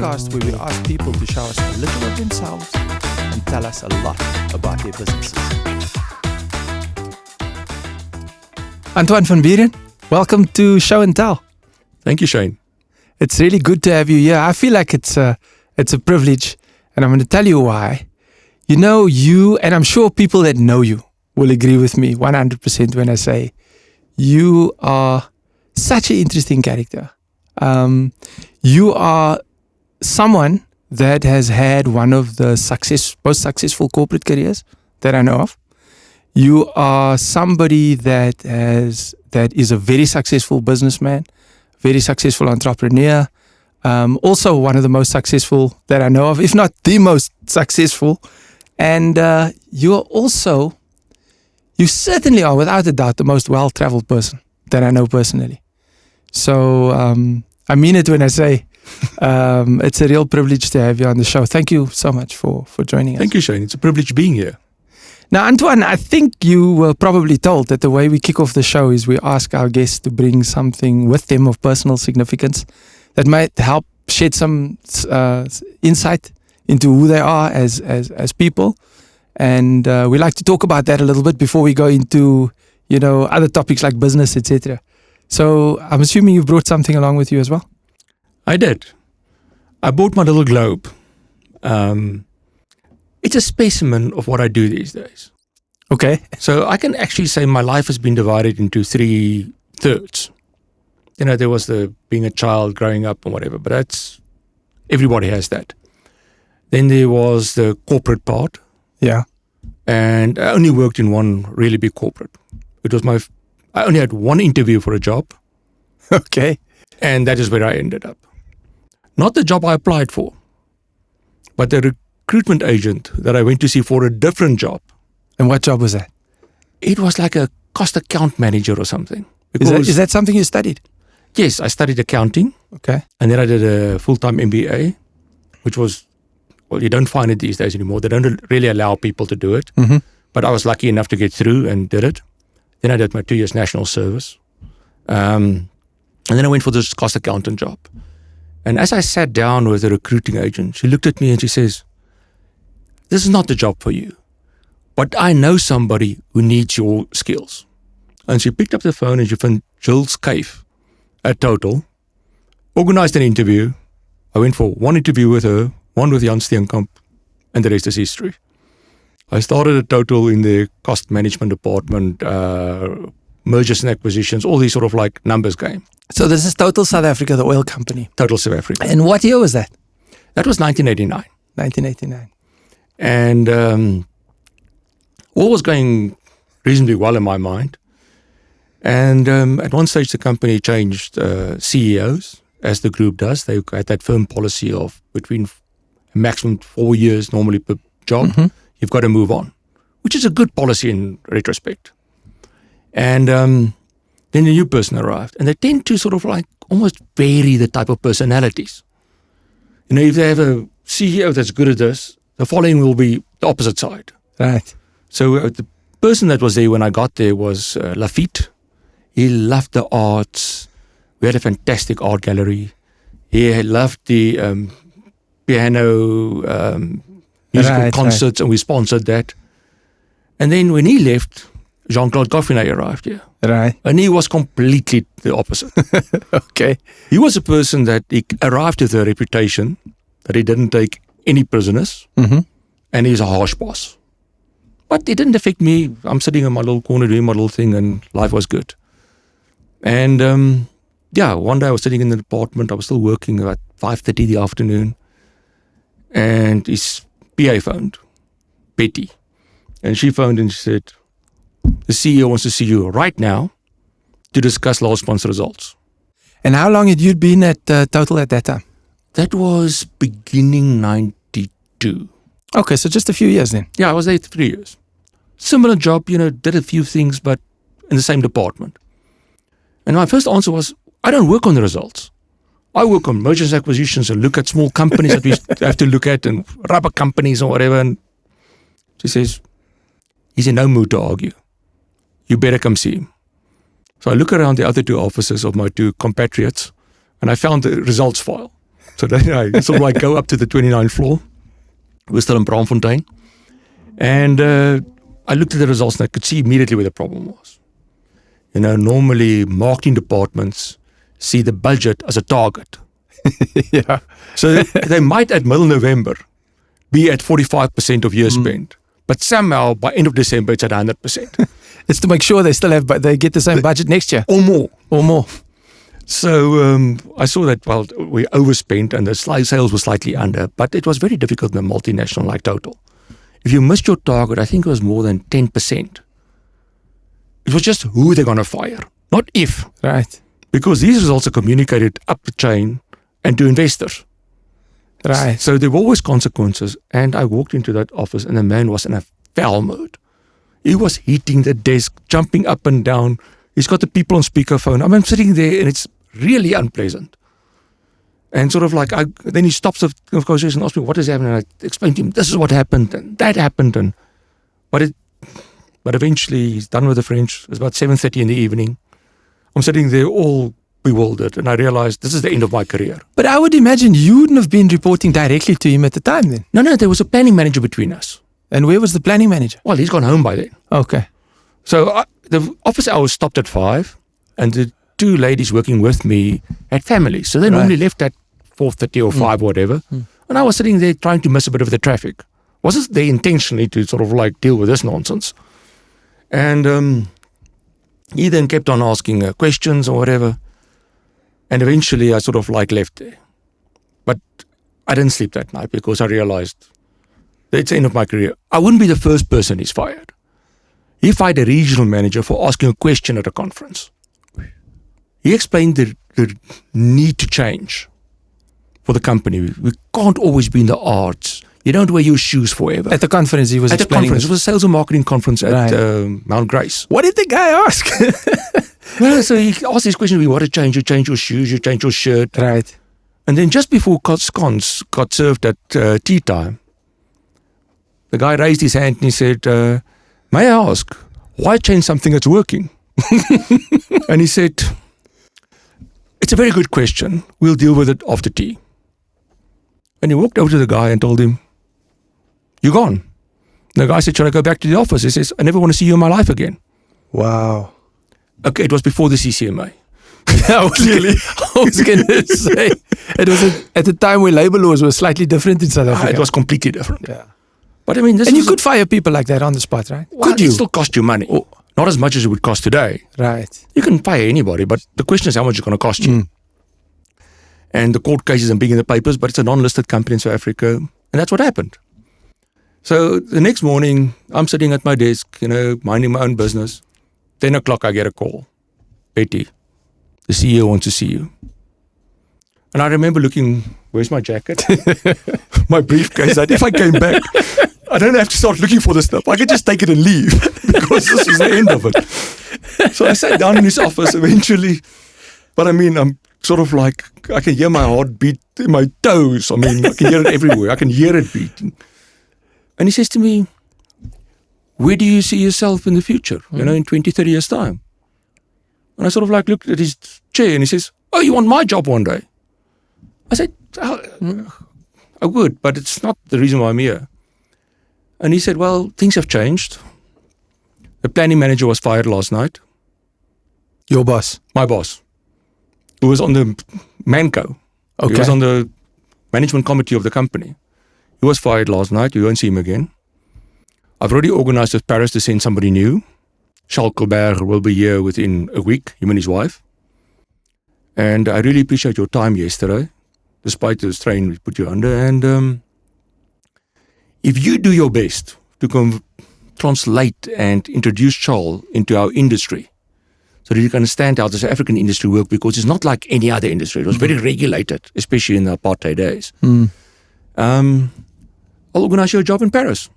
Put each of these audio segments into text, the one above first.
podcast where we ask people to show us a little of themselves and tell us a lot about their businesses. Antoine van Buuren, welcome to Show and Tell. Thank you, Shane. It's really good to have you here. I feel like it's a privilege, and I'm going to tell you why. You know, you, and I'm sure people that know you will agree with me 100% when I say you are such an interesting character. You are someone that has had one of the most successful corporate careers that I know of. You are somebody that is a very successful businessman, very successful entrepreneur, also one of the most successful that I know of, if not the most successful. And you certainly are, without a doubt, the most well-traveled person that I know personally. So I mean it when I say it's a real privilege to have you on the show. Thank you so much for joining us. Thank you, Shane. It's a privilege being here. Now, Antoine, I think you were probably told that the way we kick off the show is we ask our guests to bring something with them of personal significance that might help shed some insight into who they are as people. And we like to talk about that a little bit before we go into, other topics like business, etc. So I'm assuming you've brought something along with you as well? I did. I bought my little globe. It's a specimen of what I do these days. Okay. So I can actually say my life has been divided into 3 thirds. There was the being a child, growing up and whatever, but everybody has that. Then there was the corporate part. Yeah. And I only worked in one really big corporate. I only had one interview for a job. Okay. And that is where I ended up. Not the job I applied for, but the recruitment agent that I went to see for a different job. And what job was that? It was like a cost account manager or something. Is that something you studied? Yes, I studied accounting. Okay. And then I did a full-time MBA, which was, you don't find it these days anymore. They don't really allow people to do it. Mm-hmm. But I was lucky enough to get through and did it. Then I did my 2 years national service. And then I went for this cost accountant job. And as I sat down with the recruiting agent, she looked at me and she says, "This is not the job for you, but I know somebody who needs your skills." And she picked up the phone and she found Jill's Cave at Total, organized an interview. I went for one interview with her, one with Jan Steenkamp, and the rest is history. I started at Total in the cost management department, mergers and acquisitions, all these sort of like numbers game. So this is Total South Africa, the oil company. Total South Africa. And what year was that? That was 1989. 1989. And all was going reasonably well in my mind. And at one stage, the company changed CEOs, as the group does. They had that firm policy of between a maximum 4 years normally per job. Mm-hmm. You've got to move on, which is a good policy in retrospect. And then a new person arrived. And they tend to sort of like almost vary the type of personalities. If they have a CEO that's good at this, the following will be the opposite side. Right. So the person that was there when I got there was Lafitte. He loved the arts. We had a fantastic art gallery. He loved the piano musical concerts, and we sponsored that. And then when he left, Jean-Claude Goffinet arrived here. Right. And he was completely the opposite. Okay. He was a person that he arrived with a reputation that he didn't take any prisoners. Mm-hmm. And he's a harsh boss. But it didn't affect me. I'm sitting in my little corner doing my little thing, and life was good. And one day I was sitting in the department. I was still working at 5:30 in the afternoon. And his PA phoned, Betty. And she phoned and she said, "The CEO wants to see you right now to discuss last month's results." And how long had you been at Total at that time? That was beginning 92. Okay, so just a few years then. Yeah, I was there 3 years. Similar job, did a few things, but in the same department. And my first answer was, I don't work on the results. I work on mergers and acquisitions and look at small companies that we have to look at and rubber companies or whatever. And she says, he's in no mood to argue. You better come see him. So I look around the other 2 offices of my 2 compatriots and I found the results file. So then I sort of like go up to the 29th floor. We're still in Braamfontein. And I looked at the results and I could see immediately where the problem was. Normally marketing departments see the budget as a target. Yeah. So they might at middle November be at 45% of year spend. But somehow by end of December, it's at 100%. It's to make sure they still have, but they get the same budget next year. Or more. Or more. So I saw that, we overspent and the sales were slightly under, but it was very difficult in a multinational like Total. If you missed your target, I think it was more than 10%. It was just who they're going to fire, not if. Right. Because these results are communicated up the chain and to investors. Right. So there were always consequences. And I walked into that office and the man was in a foul mood. He was hitting the desk, jumping up and down. He's got the people on speakerphone. I'm sitting there and it's really unpleasant. And sort of like, then he stops the conversation and asks me, what is happening? And I explain to him, this is what happened and that happened. But eventually he's done with the French. It's about 7:30 in the evening. I'm sitting there all bewildered and I realized this is the end of my career. But I would imagine you wouldn't have been reporting directly to him at the time then. No, there was a planning manager between us. And where was the planning manager? Well, he's gone home by then. Okay. So the office hours stopped at 5 and the two ladies working with me had families. So they normally left at 4:30 or 5 or whatever. And I was sitting there trying to miss a bit of the traffic. Wasn't there intentionally to sort of like deal with this nonsense. And he then kept on asking questions or whatever. And eventually I sort of like left there. But I didn't sleep that night because I realized it's the end of my career. I wouldn't be the first person he's fired. He fired a regional manager for asking a question at a conference. He explained the need to change for the company. We can't always be in the arts. You don't wear your shoes forever. At the conference he was at explaining. At the conference. It was a sales and marketing conference at Mount Grace. What did the guy ask? Well, so he asked this question, you want to change, you change your shoes, you change your shirt. Right. And then just before scones got served at tea time, the guy raised his hand and he said, may I ask, why change something that's working? And he said, it's a very good question. We'll deal with it after tea. And he walked over to the guy and told him, you're gone. And the guy said, should I go back to the office? He says, I never want to see you in my life again. Wow. Okay, it was before the CCMA. Clearly. I was going to say, it was at the time where labor laws were slightly different in South Africa. It was completely different. Yeah. But I mean, you could fire people like that on the spot, right? Well, could you? It still cost you money. Oh. Not as much as it would cost today. Right. You can fire anybody, but the question is how much it's going to cost you. And the court cases are big in the papers, but it's a non-listed company in South Africa. And that's what happened. So the next morning, I'm sitting at my desk, minding my own business. 10 o'clock, I get a call. Betty, the CEO wants to see you. And I remember looking, where's my jacket? My briefcase, that if I came back, I don't have to start looking for this stuff. I could just take it and leave because this is the end of it. So I sat down in his office eventually. But I mean, I'm sort of like, I can hear my heart beat in my toes. I mean, I can hear it everywhere. I can hear it beating. And he says to me, where do you see yourself in the future, in 20, 30 years' time? And I sort of like looked at his chair and he says, oh, you want my job one day? I said, I would, but it's not the reason why I'm here. And he said, well, things have changed. The planning manager was fired last night. Your boss? My boss. Who was on the Manco. Okay. He was on the management committee of the company. He was fired last night. You won't see him again. I've already organized with Paris to send somebody new. Charles Colbert will be here within a week, him and his wife. And I really appreciate your time yesterday, despite the strain we put you under. And if you do your best to translate and introduce Charles into our industry, so that you can understand how the South African industry works, because it's not like any other industry. It was very regulated, especially in the apartheid days. I'll organize you a job in Paris.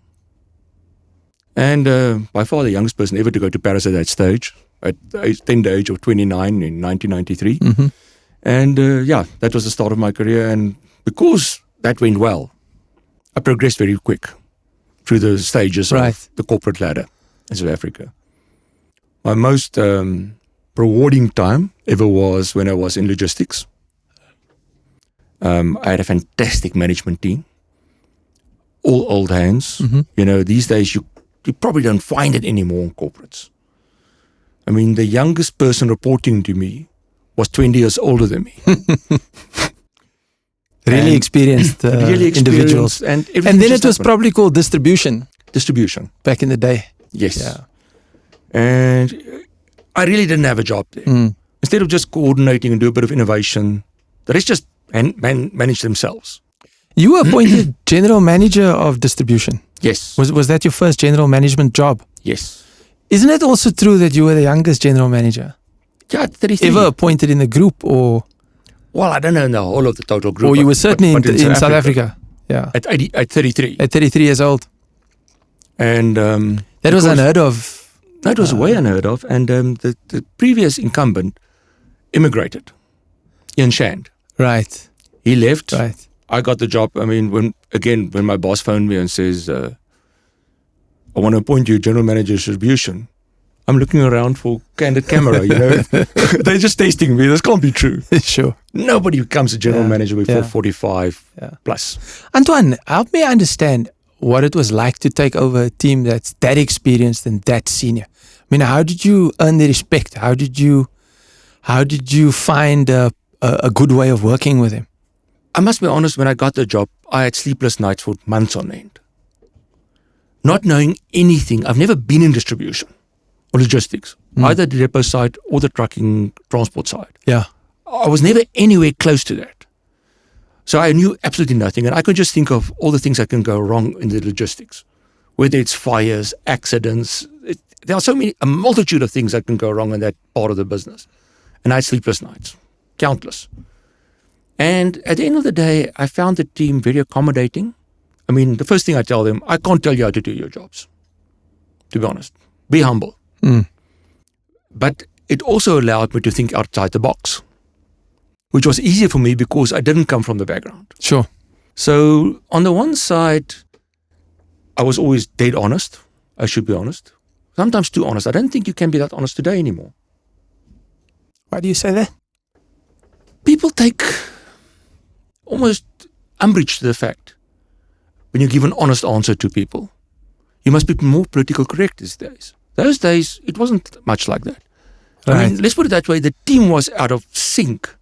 And by far the youngest person ever to go to Paris at that stage, at the tender age of 29 in 1993. And that was the start of my career. And because that went well, I progressed very quick through the stages of the corporate ladder in South Africa. My most rewarding time ever was when I was in logistics. I had a fantastic management team, all old hands. These days you probably don't find it anymore in corporates. I mean, the youngest person reporting to me was 20 years older than me. Really experienced individuals. And then it was probably called distribution. Distribution. Back in the day. Yes. Yeah. And I really didn't have a job there. Instead of just coordinating and do a bit of innovation, the rest just manage themselves. You were appointed general manager of distribution. Yes. Was that your first general management job? Yes. Isn't it also true that you were the youngest general manager? Yeah, 33. Ever appointed in the group or? Well, I don't know the whole of the total group. Or you were certainly in South Africa. Yeah. At 33. At 33 years old. And that was unheard of. That was way unheard of. And the previous incumbent immigrated, Ian Shand. Right. He left. Right. I got the job. I mean, when my boss phoned me and says, I want to appoint you general manager distribution, I'm looking around for candid camera, They're just tasting me. This can't be true. Sure. Nobody becomes a general manager before 45 plus. Antoine, help me understand what it was like to take over a team that's that experienced and that senior. I mean, how did you earn the respect? How did you find a good way of working with him? I must be honest, when I got the job, I had sleepless nights for months on end. Not knowing anything. I've never been in distribution or logistics, either the depot side or the trucking transport side. Yeah. I was never anywhere close to that. So I knew absolutely nothing. And I could just think of all the things that can go wrong in the logistics, whether it's fires, accidents. There are a multitude of things that can go wrong in that part of the business. And I had sleepless nights, countless. And at the end of the day, I found the team very accommodating. I mean, the first thing I tell them, I can't tell you how to do your jobs, to be honest. Be humble. But it also allowed me to think outside the box, which was easier for me because I didn't come from the background. Sure. So on the one side, I was always dead honest. I should be honest. Sometimes too honest. I don't think you can be that honest today anymore. Why do you say that? People take almost umbrage to the fact when you give an honest answer to people. You must be more politically correct these days. Those days, it wasn't much like that. Right. I mean, let's put it that way. The team was out of sync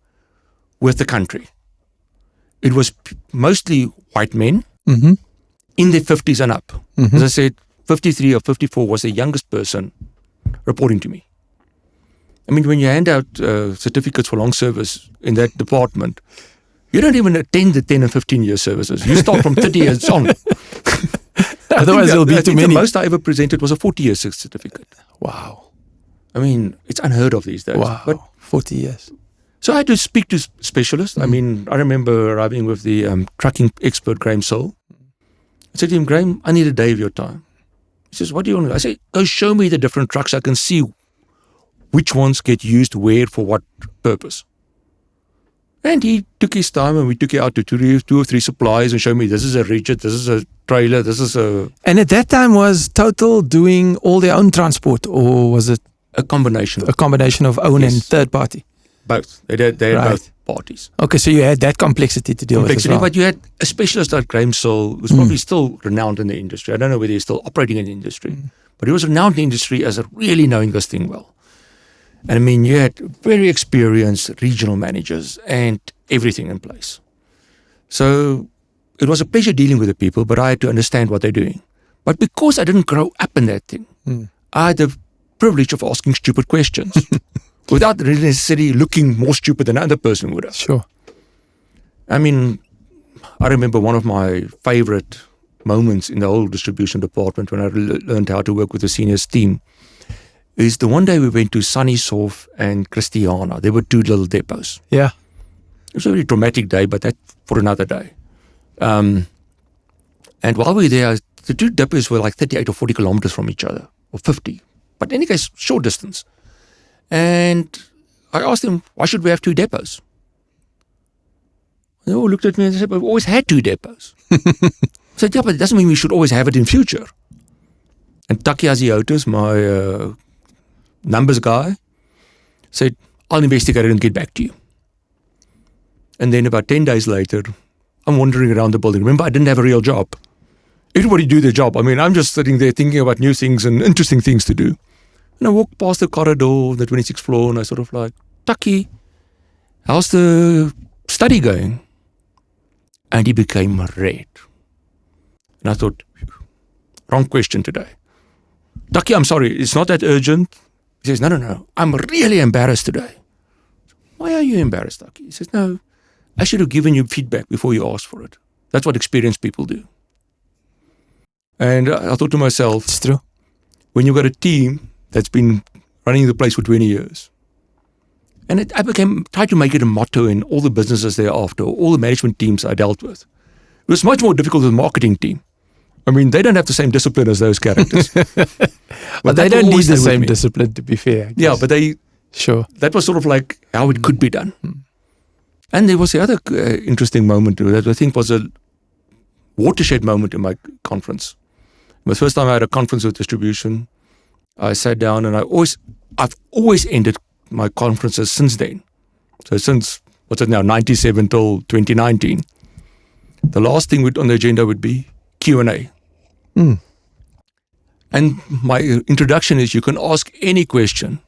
with the country. It was mostly white men in their 50s and up. As I said, 53 or 54 was the youngest person reporting to me. I mean, when you hand out certificates for long service in that department, you don't even attend the 10 and 15-year services. You start from 30 years on. Otherwise, there'll be too many. The most I ever presented was a 40-year certificate. Wow. I mean, it's unheard of these days. Wow. But 40 years. So I had to speak to specialists. I mean, I remember arriving with the trucking expert, Graham Soul. I said to him, Graham, I need a day of your time. He says, what do you want to do? I said, go show me the different trucks. I can see which ones get used where for what purpose. And he took his time and we took it out to two or three suppliers and showed me this is a rigid, this is a trailer, this is a... And at that time was Total doing all their own transport, or was it... A combination. A combination of own and third party? Both. They had both parties. Okay, so you had that complexity to deal with as well. But you had a specialist like Graham Soul, who's probably still renowned in the industry. I don't know whether he's still operating in the industry, but he was renowned in the industry as really knowing this thing well. And I mean, you had very experienced regional managers and everything in place. So it was a pleasure dealing with the people, but I had to understand what they're doing. But because I didn't grow up in that thing, I had the privilege of asking stupid questions without really necessarily looking more stupid than another person would have. Sure. I mean, I remember one of my favorite moments in the whole distribution department when I learned how to work with the seniors team is the one day we went to Sunnysoft and Christiana. There were two little depots. Yeah. It was a very traumatic day, but that for another day. And while we were there, the two depots were like 38 or 40 kilometers from each other, or 50. But in any case, short distance. And I asked them, why should we have two depots? They all looked at me and said, but we've always had two depots. I said, yeah, but it doesn't mean we should always have it in future. And Taki Aziotis, my numbers guy, said, I'll investigate it and get back to you. And then about 10 days later, I'm wandering around the building. Remember, I didn't have a real job. Everybody do their job. I mean, I'm just sitting there thinking about new things and interesting things to do. And I walk past the corridor, the 26th floor, and I sort of like, Taki, how's the study going? And he became red. And I thought, wrong question today. Taki, I'm sorry, it's not that urgent. He says, no, I'm really embarrassed today. Why are you embarrassed, Taki? He says, no, I should have given you feedback before you asked for it. That's what experienced people do. And I thought to myself, It's true. when you've got a team that's been running the place for 20 years, and I tried to make it a motto in all the businesses thereafter, all the management teams I dealt with. It was much more difficult with the marketing team. I mean, they don't have the same discipline as those characters. But they don't need the same discipline, to be fair. I guess. Yeah, but that was sort of like how it could be done. And there was the other interesting moment that I think was a watershed moment in my conference. The first time I had a conference with distribution, I sat down and I've always ended my conferences since then. So since, what's it now, 97 till 2019. The last thing on the agenda would be Q&A. And my introduction is you can ask any question,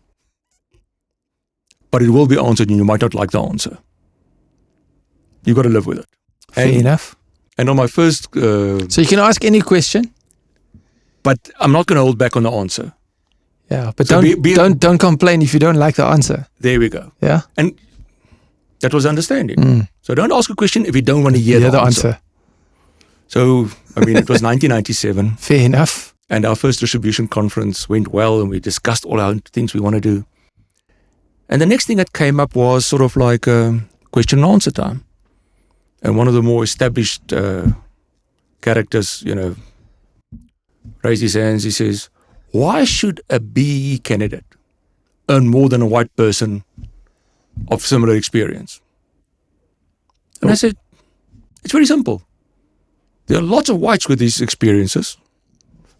but it will be answered and you might not like the answer. You've got to live with it. Fair enough. And on my first... so you can ask any question? But I'm not going to hold back on the answer. Yeah, but So don't complain if you don't like the answer. There we go. Yeah? And that was understanding. So don't ask a question if you don't want to hear the answer. So, I mean, it was 1997. Fair enough. And our first distribution conference went well and we discussed all our things we want to do. And the next thing that came up was sort of like question and answer time. And one of the more established characters, raised his hands. He says, why should a BE candidate earn more than a white person of similar experience? And I said, it's very simple. There are lots of whites with these experiences,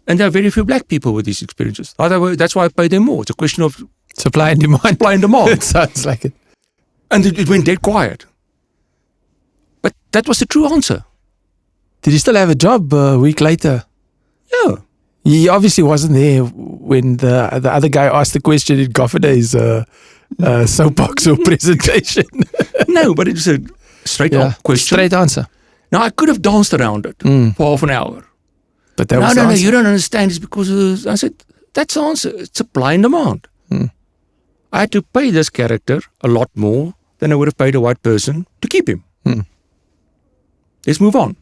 and there are very few black people with these experiences. That's why I pay them more. It's a question of supply and demand. Supply and demand. It sounds like it. And it went dead quiet. But that was the true answer. Did he still have a job a week later? Yeah. He obviously wasn't there when the other guy asked the question in Gofferday's soapbox or presentation. No, but it was a straight question. Straight answer. Now, I could have danced around it for half an hour. But that was the No, answer. you don't understand. It's because I said, that's the answer. It's supply and demand. I had to pay this character a lot more than I would have paid a white person to keep him. Let's move on.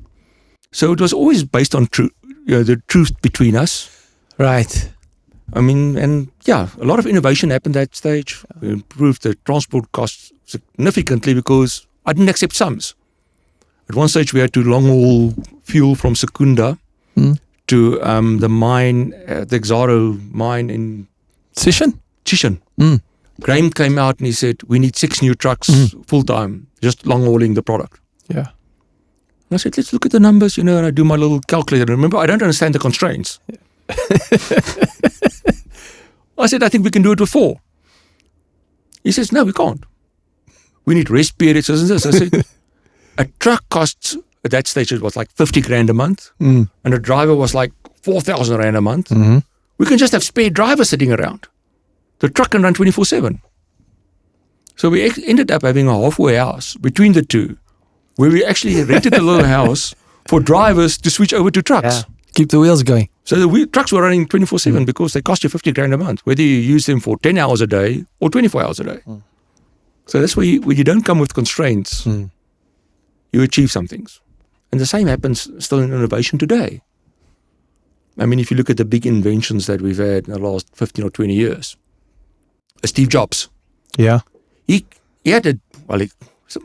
So it was always based on the truth between us. Right. I mean, and a lot of innovation happened at that stage. We improved the transport costs significantly because I didn't accept sums. At one stage, we had to long haul fuel from Secunda to the mine, the Exaro mine in Chishan. Graham came out and he said, we need 6 new trucks full time, just long hauling the product. Yeah. And I said, let's look at the numbers, and I do my little calculator. Remember, I don't understand the constraints. I said, I think we can do it with 4. He says, no, we can't. We need rest periods, isn't this? I said, a truck costs, at that stage, it was like 50 grand a month. And a driver was like 4,000 rand a month. We can just have spare drivers sitting around. The truck can run 24/7. So we ended up having a halfway house between the two, where we actually rented a little house for drivers to switch over to trucks. Yeah. Keep the wheels going. So the trucks were running 24/7 because they cost you 50 grand a month, whether you use them for 10 hours a day or 24 hours a day. So that's where you don't come with constraints. You achieve some things. And the same happens still in innovation today. I mean, if you look at the big inventions that we've had in the last 15 or 20 years, Steve Jobs. Yeah. He had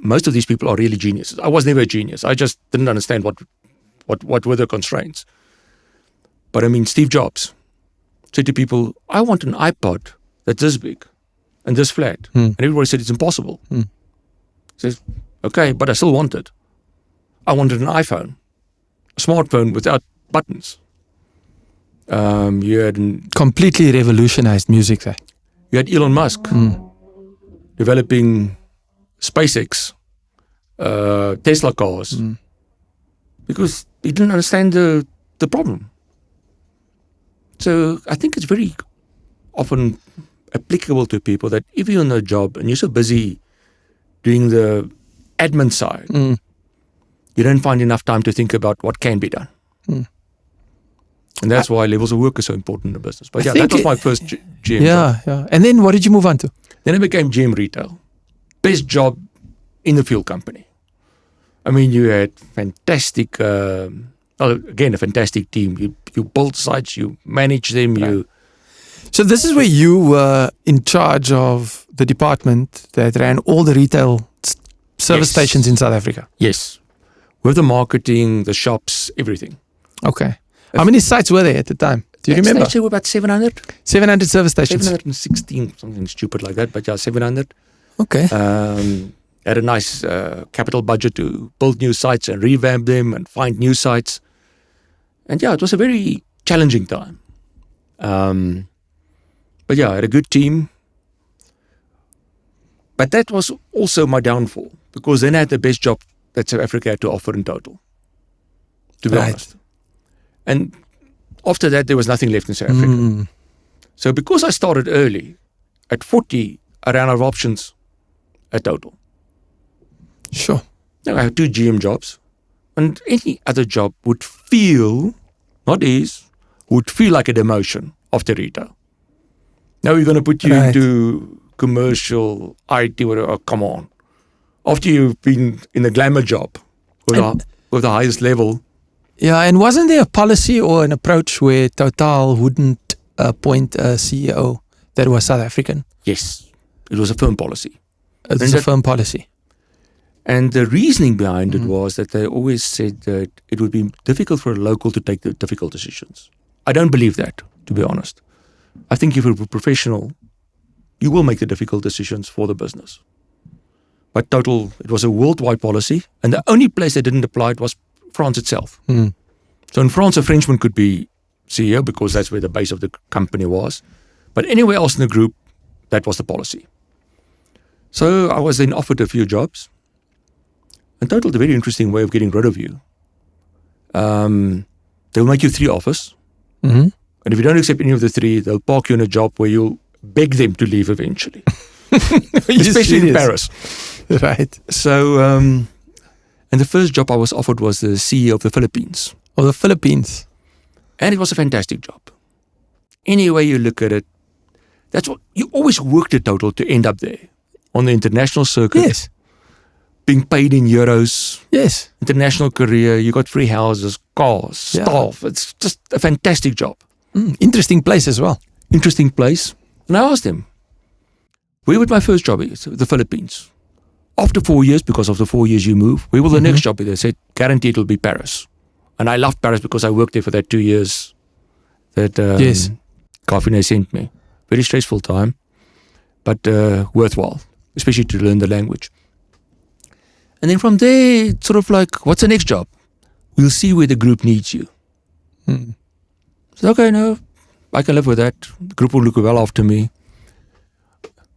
most of these people are really geniuses. I was never a genius. I just didn't understand what were the constraints. But I mean, Steve Jobs said to people, I want an iPod that's this big and this flat. And everybody said it's impossible. He says, okay, but I still want it. I wanted an iPhone, a smartphone without buttons. You had completely revolutionized music. You had Elon Musk developing SpaceX Tesla cars, because he didn't understand the problem. So I think it's very often applicable to people that if you're in a job and you're so busy doing the admin side, you don't find enough time to think about what can be done. And that's why levels of work are so important in the business. But that was my first GM job. Yeah. And then what did you move on to? Then I became GM retail. Best job in the fuel company. I mean, you had fantastic, again, a fantastic team. You build sites, you manage them. Right. So this is where you were in charge of the department that ran all the retail service stations in South Africa. Yes. With the marketing, the shops, everything. Okay. How many sites were there at the time? Do you remember? There were about 700. 700 service stations. 716, something stupid like that. But 700. Okay. Had a nice capital budget to build new sites and revamp them and find new sites. And it was a very challenging time. But I had a good team. But that was also my downfall, because then I had the best job that South Africa had to offer in total, to be honest. And after that, there was nothing left in South Africa. So because I started early, at 40, I ran out of options at total. Sure. Now I have 2 GM jobs, and any other job would feel like a demotion after retail. Now we're going to put you into commercial, IT, whatever. Oh, come on. After you've been in a glamour job with the highest level. Yeah, and wasn't there a policy or an approach where Total wouldn't appoint a CEO that was South African? Yes, it was a firm policy. It was a firm policy. And the reasoning behind it was that they always said that it would be difficult for a local to take the difficult decisions. I don't believe that, to be honest. I think if you're a professional, you will make the difficult decisions for the business. But Total, it was a worldwide policy, and the only place they didn't apply it was France itself. So in France, a Frenchman could be CEO because that's where the base of the company was. But anywhere else in the group, that was the policy. So I was then offered a few jobs. And Total is a very interesting way of getting rid of you. They'll make you 3 offers. And if you don't accept any of the 3, they'll park you in a job where you'll beg them to leave eventually. Especially in Paris. Right. So, and the first job I was offered was the CEO of the Philippines. Of the Philippines. And it was a fantastic job. Any way you look at it, that's what you always worked at Total to end up there. On the international circuit. Yes. Being paid in euros. Yes. International career. You got free houses, cars, staff. It's just a fantastic job. Interesting place as well. Interesting place. And I asked them, where would my first job be? The Philippines. After 4 years, because of the 4 years you move, where will the next job be? They said, guaranteed it'll be Paris. And I loved Paris because I worked there for that 2 years that Carfine sent me. Very stressful time, but worthwhile, especially to learn the language. And then from there, it's sort of like, what's the next job? We'll see where the group needs you. So, okay, no, I can live with that. The group will look well after me.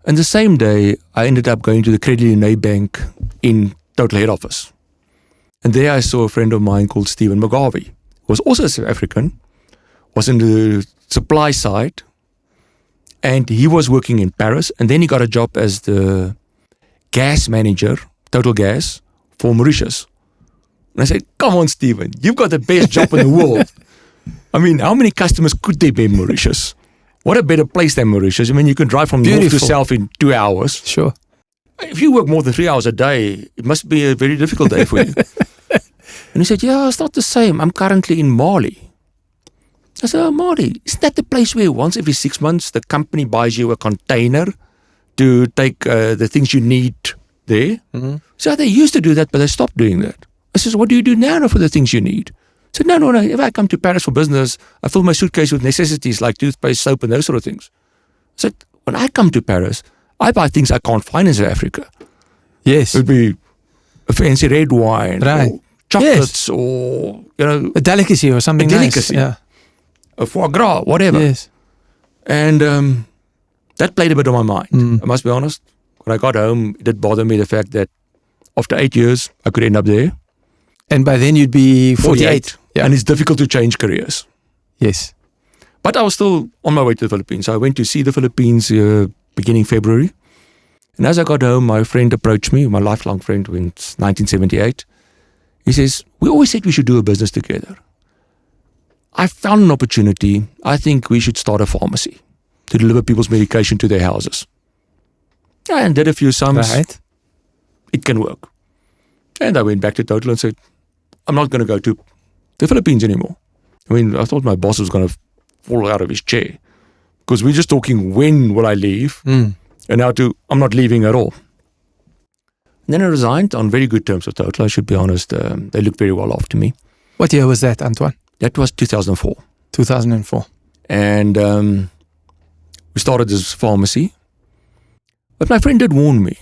And the same day, I ended up going to the Credit Lyonnais Bank in Total Head Office. And there I saw a friend of mine called Stephen McGarvey, who was also South African, was in the supply side, and he was working in Paris. And then he got a job as the gas manager, Total Gas, for Mauritius. And I said, come on, Stephen, you've got the best job in the world. I mean, how many customers could there be in Mauritius? What a better place than Mauritius. I mean, you can drive from north to south in 2 hours. Sure. If you work more than 3 hours a day, it must be a very difficult day for you. And he said, yeah, it's not the same. I'm currently in Mali. I said, oh, Mali, isn't that the place where once every 6 months the company buys you a container to take the things you need there? So they used to do that, but they stopped doing that. I said, what do you do now for the things you need? I said, no. If I come to Paris for business, I fill my suitcase with necessities like toothpaste, soap, and those sort of things. I said, when I come to Paris, I buy things I can't find in South Africa. Yes. It would be a fancy red wine, or chocolates, or, a delicacy or something nice. Yeah. A foie gras, whatever. Yes. And that played a bit on my mind, I must be honest. When I got home, it did bother me the fact that after 8 years, I could end up there. And by then you'd be 48. Yeah. And it's difficult to change careers. Yes. But I was still on my way to the Philippines. So I went to see the Philippines beginning February. And as I got home, my friend approached me, my lifelong friend in 1978. He says, we always said we should do a business together. I found an opportunity. I think we should start a pharmacy to deliver people's medication to their houses. And did a few sums. Right. It can work. And I went back to Total and said, I'm not going to go to the Philippines anymore. I mean, I thought my boss was going to fall out of his chair because we're just talking, when will I leave? And now I'm not leaving at all. And then I resigned on very good terms with Total. I should be honest. They looked very well after me. What year was that, Antoine? That was 2004. 2004. And we started this pharmacy. But my friend did warn me,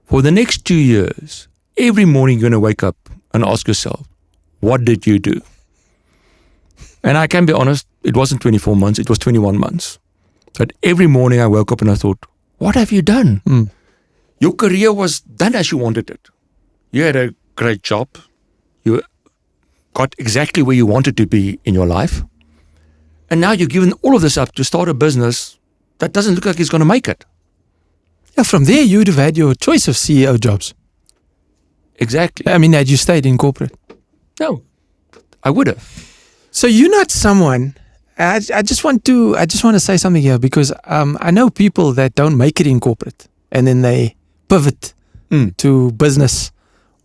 for the next 2 years, every morning you're going to wake up and ask yourself, what did you do? And I can be honest, it wasn't 24 months, it was 21 months. But every morning I woke up and I thought, what have you done? Your career was done as you wanted it. You had a great job. You got exactly where you wanted to be in your life. And now you've given all of this up to start a business that doesn't look like it's going to make it. Yeah, from there you would have had your choice of CEO jobs. Exactly. I mean, had you stayed in corporate? No, I would have. So you're not someone. I just want to say something here because I know people that don't make it in corporate and then they pivot to business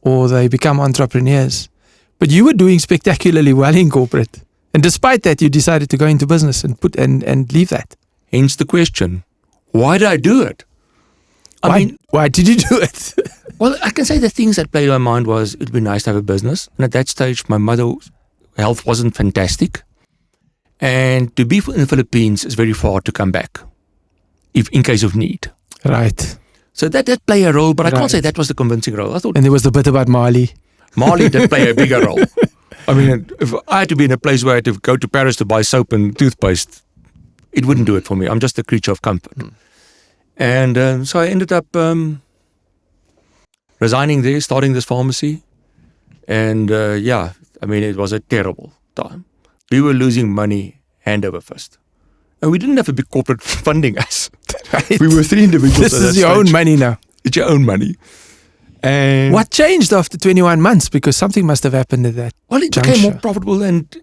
or they become entrepreneurs. But you were doing spectacularly well in corporate, and despite that, you decided to go into business and leave that. Hence the question: why did I do it? Why did you do it? Well, I can say the things that played in my mind was it'd be nice to have a business. And at that stage, my mother's health wasn't fantastic. And to be in the Philippines is very far to come back, if in case of need. Right. So that did play a role, but I can't say that was the convincing role. I thought, and there was the bit about Mali. Mali did play a bigger role. I mean, if I had to be in a place where I had to go to Paris to buy soap and toothpaste, it wouldn't do it for me. I'm just a creature of comfort. And so I ended up resigning there, starting this pharmacy. And I mean, it was a terrible time. We were losing money hand over fist. And we didn't have a big corporate funding us. Right. We were 3 individuals. This is your own money now. It's your own money. And what changed after 21 months? Because something must have happened at that it juncture. became more profitable. And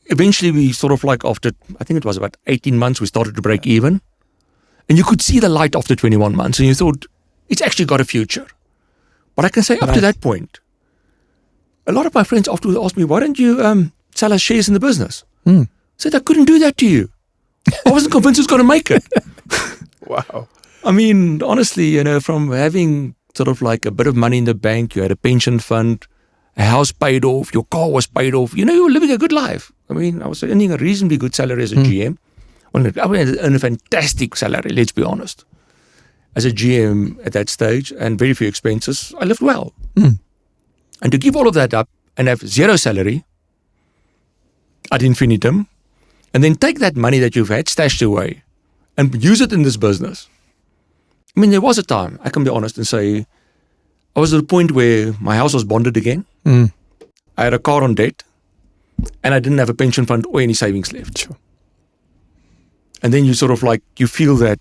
eventually we sort of like after, I think it was about 18 months, we started to break even. And you could see the light after 21 months. And you thought, it's actually got a future. But I can say up to that point, a lot of my friends afterwards asked me, why don't you sell us shares in the business? I said, I couldn't do that to you. I wasn't convinced it was going to make it. Wow. I mean, honestly, from having sort of like a bit of money in the bank, you had a pension fund, a house paid off, your car was paid off, you were living a good life. I mean, I was earning a reasonably good salary as a GM. Well, I earned a fantastic salary, let's be honest. As a GM at that stage and very few expenses, I lived well. And to give all of that up and have zero salary ad infinitum, and then take that money that you've had stashed away and use it in this business. I mean, there was a time, I can be honest and say, I was at a point where my house was bonded again. I had a car on debt, and I didn't have a pension fund or any savings left. Sure. And then you sort of like, you feel that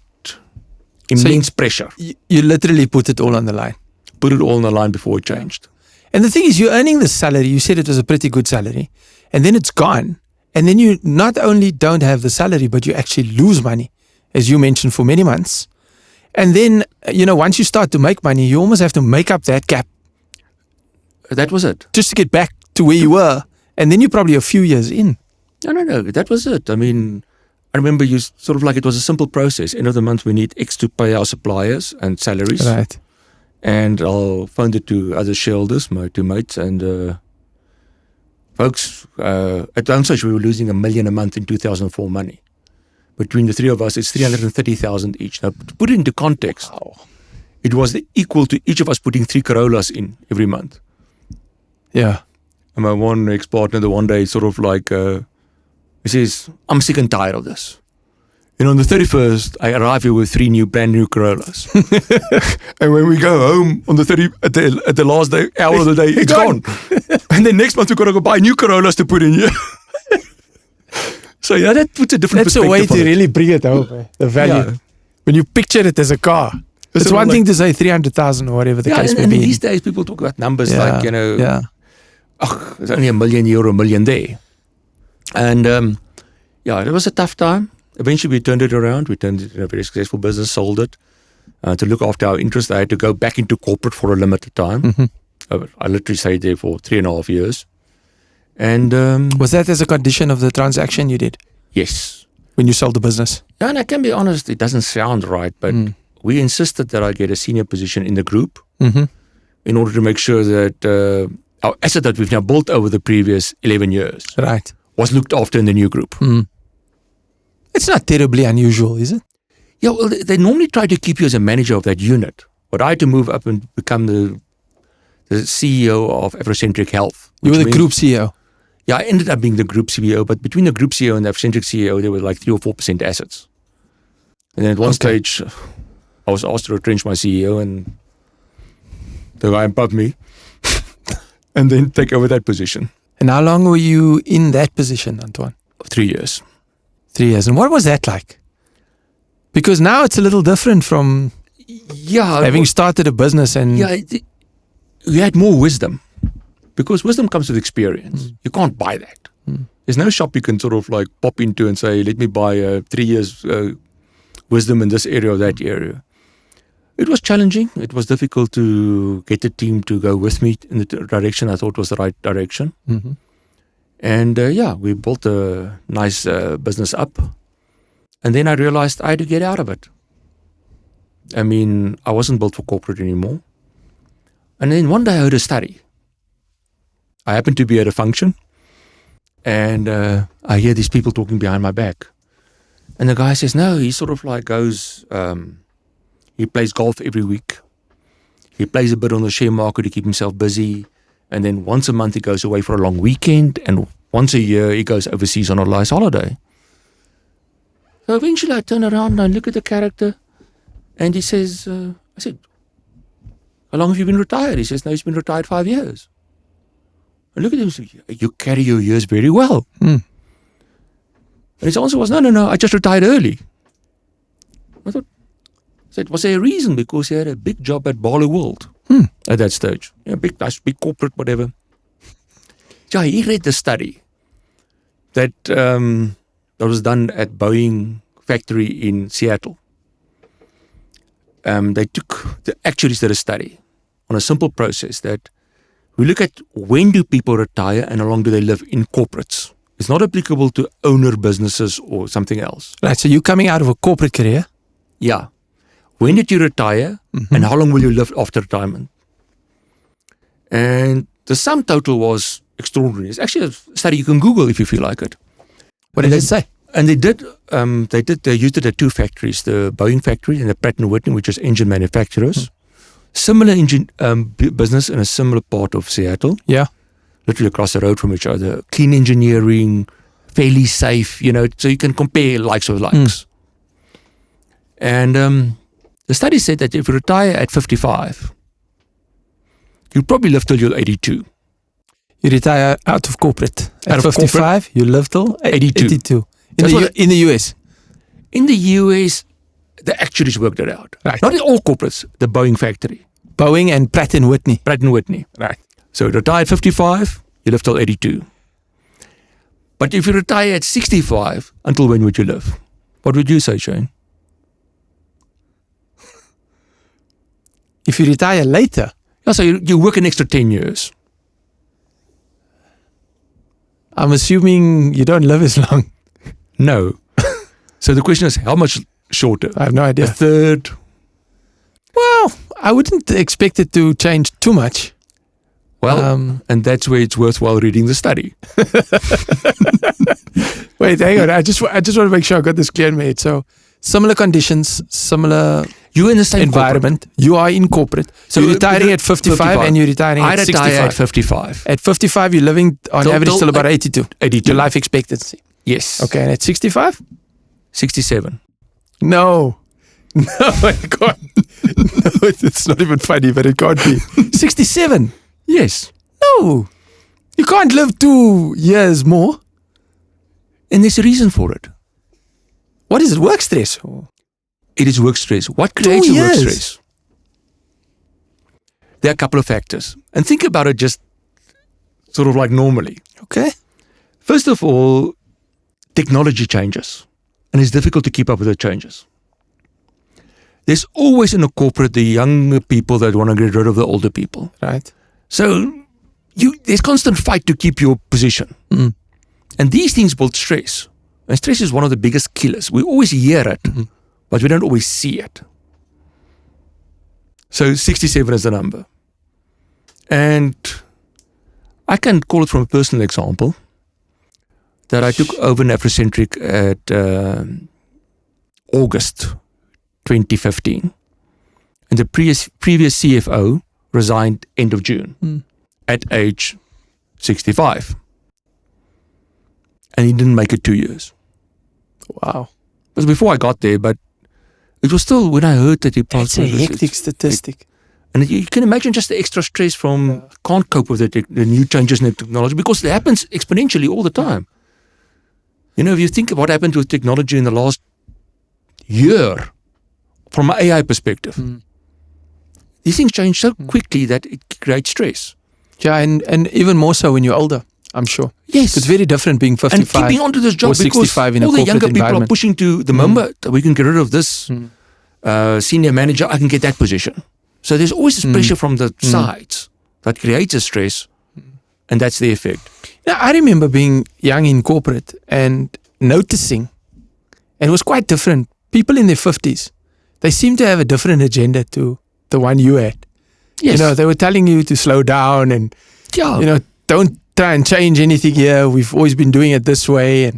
immense pressure. You literally put it all on the line. Put it all on the line before it changed. And the thing is, you're earning this salary. You said it was a pretty good salary. And then it's gone. And then you not only don't have the salary, but you actually lose money, as you mentioned, for many months. And then, once you start to make money, you almost have to make up that gap. That was it. Just to get back to where you were. And then you're probably a few years in. No. That was it. I mean, I remember you sort of like it was a simple process. End of the month, we need X to pay our suppliers and salaries. Right. And I'll phone it to other shareholders, my two mates, and folks, at one stage we were losing $1 million a month in 2004 money. Between the three of us, it's 330,000 each. Now, to put it into context, it was equal to each of us putting 3 Corollas in every month. Yeah. And my one ex-partner, the one day, sort of like, he says, I'm sick and tired of this. Then on the 31st, I arrive here with 3 brand new Corollas. And when we go home on the at the last day, hour of the day, it's gone. And then next month we've got to go buy new Corollas to put in here. So yeah, that puts a different That's a perspective way to on it. really bring it home, the value. Yeah. When you picture it as a car. It's sort one of thing to say 300,000 or whatever the case may and be. these days people talk about numbers like, Yeah. It's only $1 million here or $1 million there. And it was a tough time. Eventually we turned it around. We turned it into a very successful business, sold it. To look after our interest, I had to go back into corporate for a limited time. I literally stayed there for 3.5 years. And Was that as a condition of the transaction you did yes. when you sold the business? Yeah, and I can be honest, it doesn't sound right, but we insisted that I get a senior position in the group in order to make sure that our asset that we've now built over the previous 11 years Right. was looked after in the new group. It's not terribly unusual, is it? Yeah, well, they normally try to keep you as a manager of that unit. But I had to move up and become the CEO of Afrocentric Health. You were the means- group CEO. Yeah, I ended up being the group CEO, but between the group CEO and the Afrocentric CEO, there were like 3 or 4% assets. And then at one stage, I was asked to retrench my CEO and the guy above me, and then take over that position. And how long were you in that position, Antoine? 3 years. 3 years. And what was that like? Because now it's a little different from Yeah. having started a business and You had more wisdom. Because wisdom comes with experience. You can't buy that. There's no shop you can sort of like pop into and say, let me buy 3 years wisdom in this area or that area. It was challenging. It was difficult to get the team to go with me in the direction I thought was the right direction. And we built a nice business up. And then I realized I had to get out of it. I mean, I wasn't built for corporate anymore. And then one day I heard a study. I happened to be at a function, and I hear these people talking behind my back. And the guy says, no, he sort of like goes, he plays golf every week. He plays a bit on the share market to keep himself busy. And then once a month he goes away for a long weekend, and once a year he goes overseas on a nice holiday. So eventually I turn around and I look at the character, and he says, I said, how long have you been retired? He says, no, he's been retired 5 years. I look at him and say, you carry your years very well. And his answer was, no, I just retired early. I said, was there a reason? Because he had a big job at Barlow World at that stage. Yeah, big corporate, whatever. Yeah, he read the study that was done at Boeing factory in Seattle. They took, the actuaries did a study on a simple process that we look at when do people retire and how long do they live in corporates. It's not applicable to owner businesses or something else. Right, so you're coming out of a corporate career. Yeah. When did you retire and how long will you live after retirement? And the sum total was extraordinary. It's actually a study you can Google if you feel like it. What did it say? And they used it at 2 factories, the Boeing factory and the Pratt & Whitney, which is engine manufacturers. Similar engine business in a similar part of Seattle. Yeah. Literally across the road from each other. Clean engineering, fairly safe, so you can compare likes with likes. And the study said that if you retire at 55, you'll probably live till you're 82. You retire out of corporate. At Out of 55, you live till 82. In the US. In the US, the actuaries worked it out. Right. Not in all corporates, the Boeing factory. Boeing and Pratt & Whitney. Pratt & Whitney. Right. So you retire at 55, you live till 82. But if you retire at 65, until when would you live? What would you say, Shane? If you retire later. Yeah, so you work an extra 10 years. I'm assuming you don't live as long. No. So the question is, how much shorter? I have no idea. A third? Well, I wouldn't expect it to change too much. Well, and that's where it's worthwhile reading the study. Wait, hang on. I just want to make sure I got this clear, mate. So, similar conditions, similar You're in the same environment. corporate. You are in corporate. So you're retiring at 55 and you're retiring at 65. I retire at 55. At 55, you're living on average till about 82. 82. Your life expectancy. Yes. Okay, and at 65? 67. No. No, it can't. No, it's not even funny, but it can't be. 67? Yes. No. You can't live 2 years more. And there's a reason for it. What is it? Work stress? Or? It is work stress. What creates a work stress? There are a couple of factors. And think about it just sort of like normally. Okay. First of all, technology changes. And it's difficult to keep up with the changes. There's always in a corporate the younger people that want to get rid of the older people. Right. So there's constant fight to keep your position. Mm. And these things build stress. And stress is one of the biggest killers. We always hear it, but we don't always see it. So 67 is the number. And I can call it from a personal example that I took over an Afrocentric at August 2015. And the previous CFO resigned end of June at age 65. And he didn't make it 2 years. Wow. It was before I got there, but it was still when I heard that he passed. It's a hectic statistic. And you can imagine just the extra stress from can't cope with the new changes in the technology because it happens exponentially all the time. You know, if you think of what happened with technology in the last year, from an AI perspective, these things change so quickly that it creates stress. Yeah, and even more so when you're older, I'm sure. Yes. It's very different being 55 and keeping on to this job or 65 in a all the corporate younger people are environment. pushing to the moment that we can get rid of this senior manager, I can get that position. So there's always this pressure from the sides that creates a stress, and that's the effect. Now, I remember being young in corporate and noticing, and it was quite different. People in their 50s, they seem to have a different agenda to the one you had. Yes. You know, they were telling you to slow down and, you know, don't try and change anything here. We've always been doing it this way.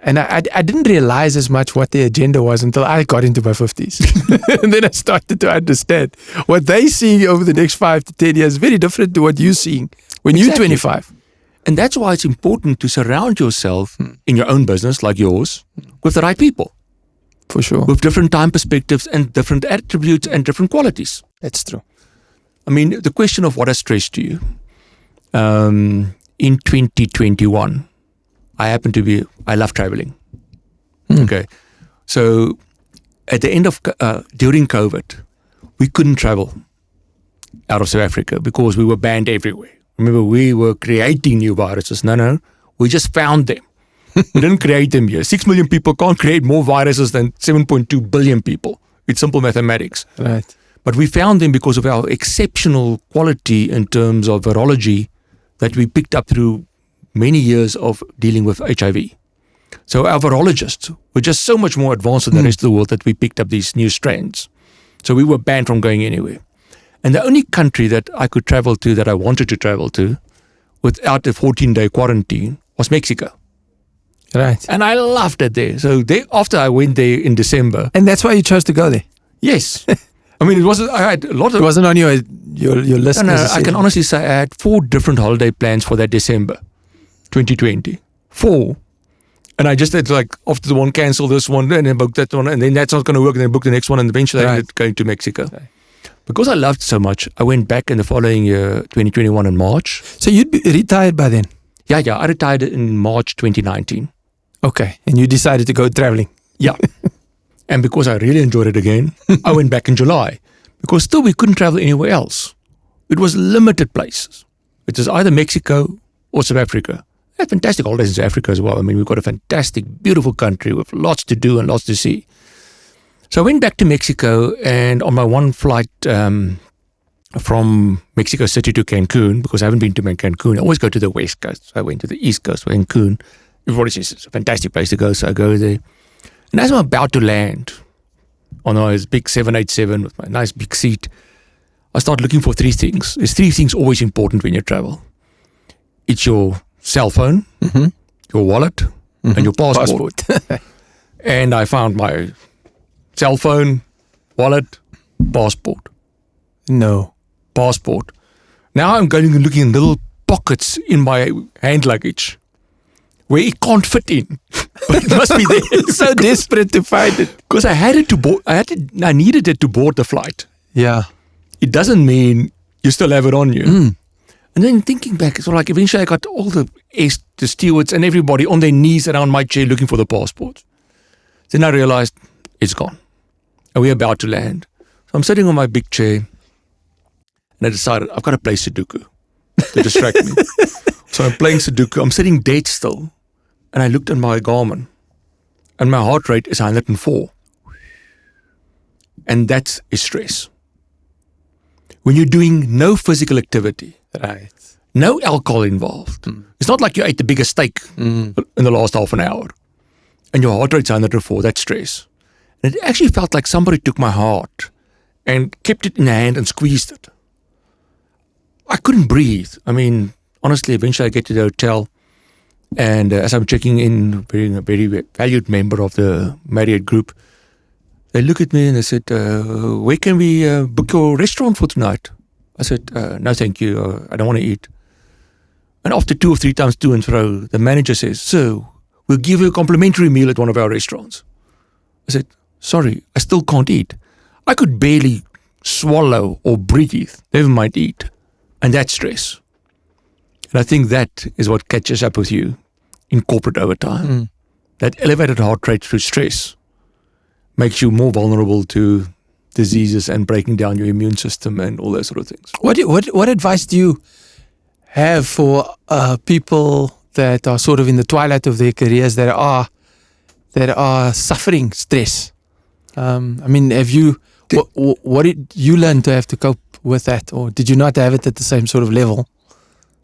And I didn't realize as much what their agenda was until I got into my 50s. And then I started to understand what they see over the next 5 to 10 years is very different to what you're seeing when you're 25. And that's why it's important to surround yourself in your own business, like yours, with the right people. For sure. With different time perspectives and different attributes and different qualities. That's true. I mean, the question of what has stressed you. In 2021, I love traveling. Okay. So at the end of, during COVID, we couldn't travel out of South Africa because we were banned everywhere. Remember, we were creating new viruses. No, we just found them. We didn't create them here. 6 million people can't create more viruses than 7.2 billion people. It's simple mathematics. Right. But we found them because of our exceptional quality in terms of virology that we picked up through many years of dealing with HIV. So our virologists were just so much more advanced than the rest of the world that we picked up these new strains. So we were banned from going anywhere. And the only country that I could travel to, that I wanted to travel to, without a 14-day quarantine, was Mexico. Right. And I loved it there. So after I went there in December. And that's why you chose to go there? Yes. I mean, I had a lot of... It wasn't on your list? No, I can honestly say I had 4 different holiday plans for that December 2020. 4. And I just had after the one, cancel this one, and then book that one, and then that's not going to work, and then book the next one, and eventually I ended up going to Mexico. Right. Because I loved so much, I went back in the following year, 2021 in March. So you'd be retired by then? Yeah, I retired in March 2019. Okay, and you decided to go traveling? Yeah. And because I really enjoyed it again, I went back in July. Because still we couldn't travel anywhere else. It was limited places. It was either Mexico or South Africa. We had fantastic holidays in South Africa as well. I mean, we've got a fantastic, beautiful country with lots to do and lots to see. So I went back to Mexico, and on my one flight from Mexico City to Cancun, because I haven't been to Cancun, I always go to the West Coast. So I went to the East Coast, Cancun. Everybody says it's a fantastic place to go, so I go there. And as I'm about to land on this big 787 with my nice big seat, I start looking for 3 things. There's 3 things always important when you travel. It's your cell phone, your wallet, and your passport. And I found my cell phone, wallet, passport. No. Passport. Now I'm going and looking in little pockets in my hand luggage where it can't fit in. But it must be there. So desperate to find it. Because I needed it to board the flight. Yeah. It doesn't mean you still have it on you. And then thinking back, it's like eventually I got all the stewards and everybody on their knees around my chair looking for the passport. Then I realized it's gone. And we're about to land. So I'm sitting on my big chair and I decided I've got to play Sudoku to distract me. So I'm playing Sudoku. I'm sitting dead still. And I looked at my Garmin and my heart rate is 104. And that is stress. When you're doing no physical activity, Right. no alcohol involved. It's not like you ate the biggest steak in the last half an hour and your heart rate's 104. That's stress. And it actually felt like somebody took my heart and kept it in the hand and squeezed it. I couldn't breathe. I mean, honestly, eventually I get to the hotel and as I'm checking in, being a very valued member of the Marriott group, they look at me and they said, where can we book your restaurant for tonight? I said, no, thank you. I don't want to eat. And after 2 or 3 times to and fro, the manager says, so we'll give you a complimentary meal at one of our restaurants. I said, sorry, I still can't eat. I could barely swallow or breathe, never mind eat. And that's stress. And I think that is what catches up with you in corporate overtime. That elevated heart rate through stress makes you more vulnerable to diseases and breaking down your immune system and all those sort of things. What advice do you have for people that are sort of in the twilight of their careers that are suffering stress? I mean, what did you learn to have to cope with that, or did you not have it at the same sort of level?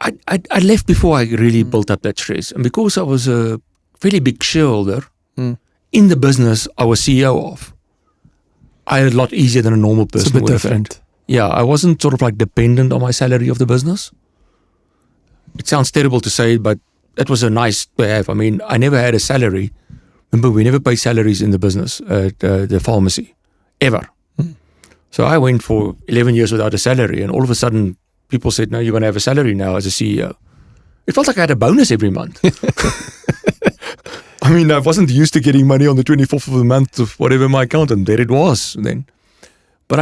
I left before I really built up that stress, and because I was a fairly big shareholder in the business I was CEO of, I had a lot easier than a normal person. It's a bit different. Yeah, I wasn't sort of like dependent on my salary of the business. It sounds terrible to say, but that was a nice to have. I mean, I never had a salary. Remember, we never pay salaries in the business at the pharmacy, ever. So I went for 11 years without a salary, and all of a sudden, people said, no, you're going to have a salary now as a CEO. It felt like I had a bonus every month. I mean, I wasn't used to getting money on the 24th of the month of whatever my account, and there it was then. But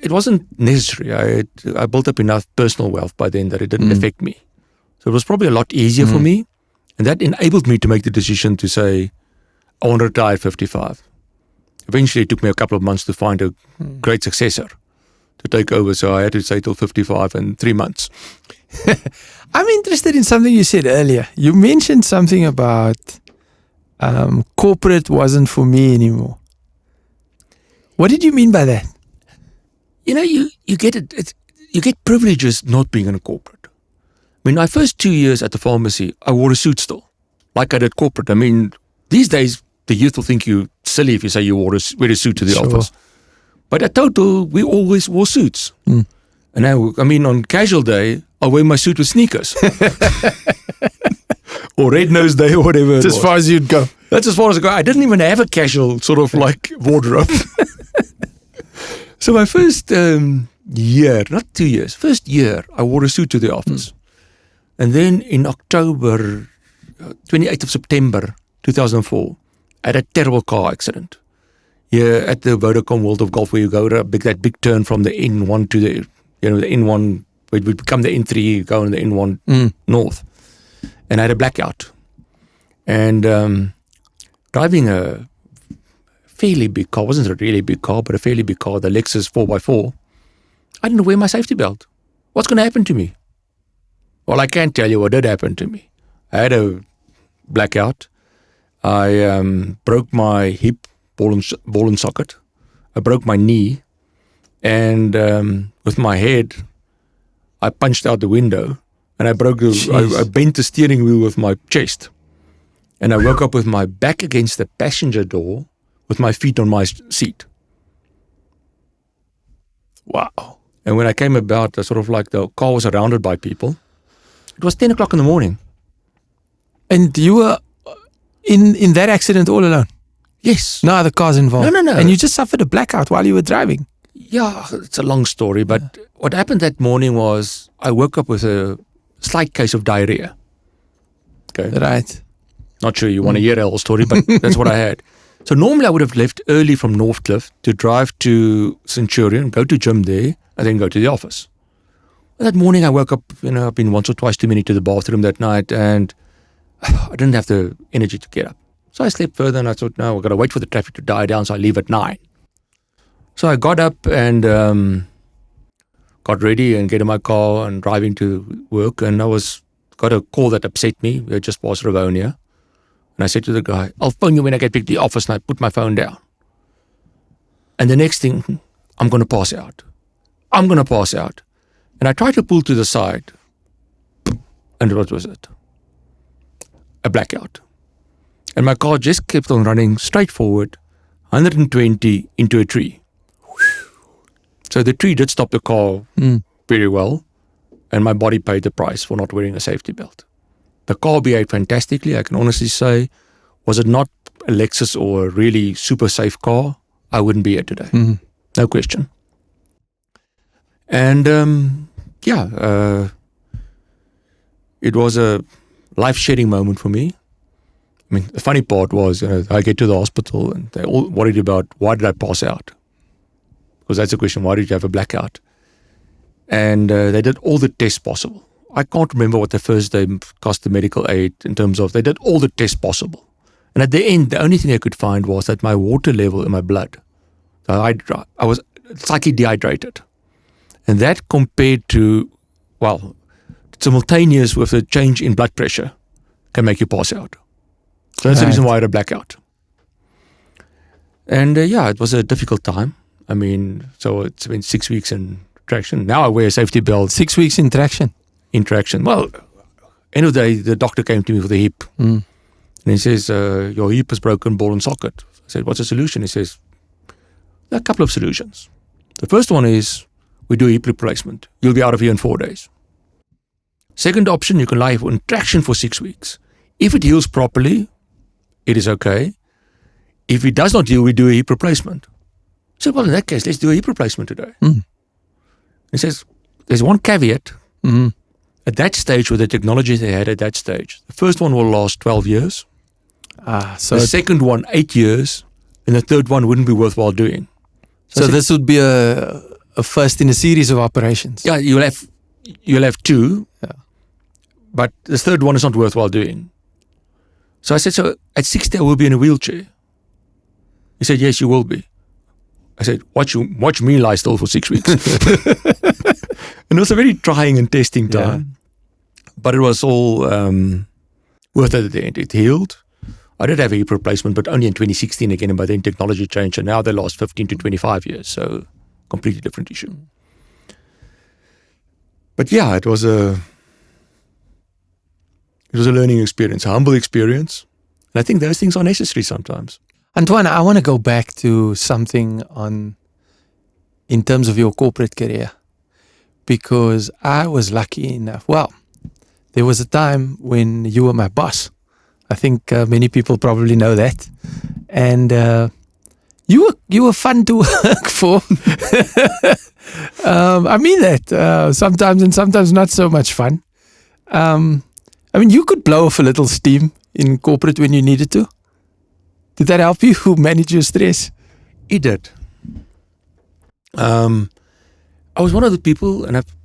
it wasn't necessary. I built up enough personal wealth by then that it didn't affect me. So it was probably a lot easier for me, and that enabled me to make the decision to say, I want to retire at 55. Eventually, it took me a couple of months to find a great successor to take over, so I had to say till 55 and 3 months. I'm interested in something you said earlier. You mentioned something about corporate wasn't for me anymore. What did you mean by that? You know, you get it. You get privileges not being in a corporate. I mean, my first 2 years at the pharmacy, I wore a suit still, like I did corporate. I mean, these days, the youth will think you silly if you say you wear a suit to the office. But at Total, we always wore suits. And now, I mean, on casual day, I'll wear my suit with sneakers. Or red nose day or whatever. That's as far as you'd go. That's as far as I go. I didn't even have a casual sort of like wardrobe. So my first year, not 2 years, first year, I wore a suit to the office. And then in October, 28th of September 2004, I had a terrible car accident. Here at the Vodacom World of Golf, where you go that big turn from the N1 to the N1, where it would become the N3, you go on the N1 north. And I had a blackout. And driving a fairly big car, wasn't a really big car, but a fairly big car, the Lexus 4x4, I didn't wear my safety belt. What's going to happen to me? Well, I can't tell you what did happen to me. I had a blackout. I broke my hip, ball and socket. I broke my knee. And with my head, I punched out the window. And I bent the steering wheel with my chest. And I woke up with my back against the passenger door with my feet on my seat. Wow. And when I came about, sort of like the car was surrounded by people. It was 10 o'clock in the morning. And you were in that accident all alone? Yes. No other cars involved? No. And you just suffered a blackout while you were driving? Yeah, it's a long story. But what happened that morning was I woke up with a slight case of diarrhea. Okay. Right. Not sure you want to hear the whole story, but that's what I had. So normally I would have left early from Northcliffe to drive to Centurion, go to gym there, and then go to the office. That morning I woke up, I've been once or twice too many to the bathroom that night, and I didn't have the energy to get up. So I slept further, and I thought, no, I've got to wait for the traffic to die down, so I leave at 9. So I got up and got ready and get in my car and driving to work, and got a call that upset me. We had just passed Rivonia. And I said to the guy, I'll phone you when I get back to the office, and I put my phone down. And the next thing, I'm going to pass out. And I tried to pull to the side. And what was it? A blackout. And my car just kept on running straight forward, 120 into a tree. So the tree did stop the car very well, and my body paid the price for not wearing a safety belt. The car behaved fantastically, I can honestly say. Was it not a Lexus or a really super safe car, I wouldn't be here today. No question. And it was a life-sharing moment for me. I mean, the funny part was, I get to the hospital and they're all worried about, why did I pass out? Because that's the question, why did you have a blackout? And they did all the tests possible. I can't remember what the first day cost the medical aid in terms of, they did all the tests possible. And at the end, the only thing they could find was that my water level in my blood, so I was slightly dehydrated. And that compared to, simultaneous with the change in blood pressure can make you pass out. So that's the reason why I had a blackout. And it was a difficult time. I mean, so it's been 6 weeks in traction. Now I wear a safety belt. 6 weeks in traction? In traction. Well, end of the day, the doctor came to me for the hip. And he says, your hip is broken, ball and socket. I said, what's the solution? He says, there are a couple of solutions. The first one is, we do a hip replacement. You'll be out of here in 4 days. Second option, you can lie in traction for 6 weeks. If it heals properly, it is okay. If it does not heal, we do a hip replacement. I said, well, in that case, let's do a hip replacement today. He says, there's one caveat. At that stage, with the technology they had at that stage, the first one will last 12 years. So the second one, 8 years. And the third one wouldn't be worthwhile doing. So this would be a first in a series of operations. Yeah, you'll have two. Yeah. But the third one is not worthwhile doing. So I said, so at 60 I will be in a wheelchair. He said, yes, you will be. I said, watch me lie still for 6 weeks. And it was a very trying and testing time. But it was all worth it at the end. It healed. I did have a hip replacement, but only in 2016 again, and by then technology changed, and now they last 15 to 25 years. So completely different issue. But yeah, it was a learning experience, a humble experience. And I think those things are necessary sometimes. Antoine, I want to go back to something in terms of your corporate career, because I was lucky enough. Well, there was a time when you were my boss. I think many people probably know that. And you were fun to work for. I mean that sometimes, and sometimes not so much fun. I mean, you could blow off a little steam in corporate when you needed to. Did that help you manage your stress? It did. I was one of the people, and I've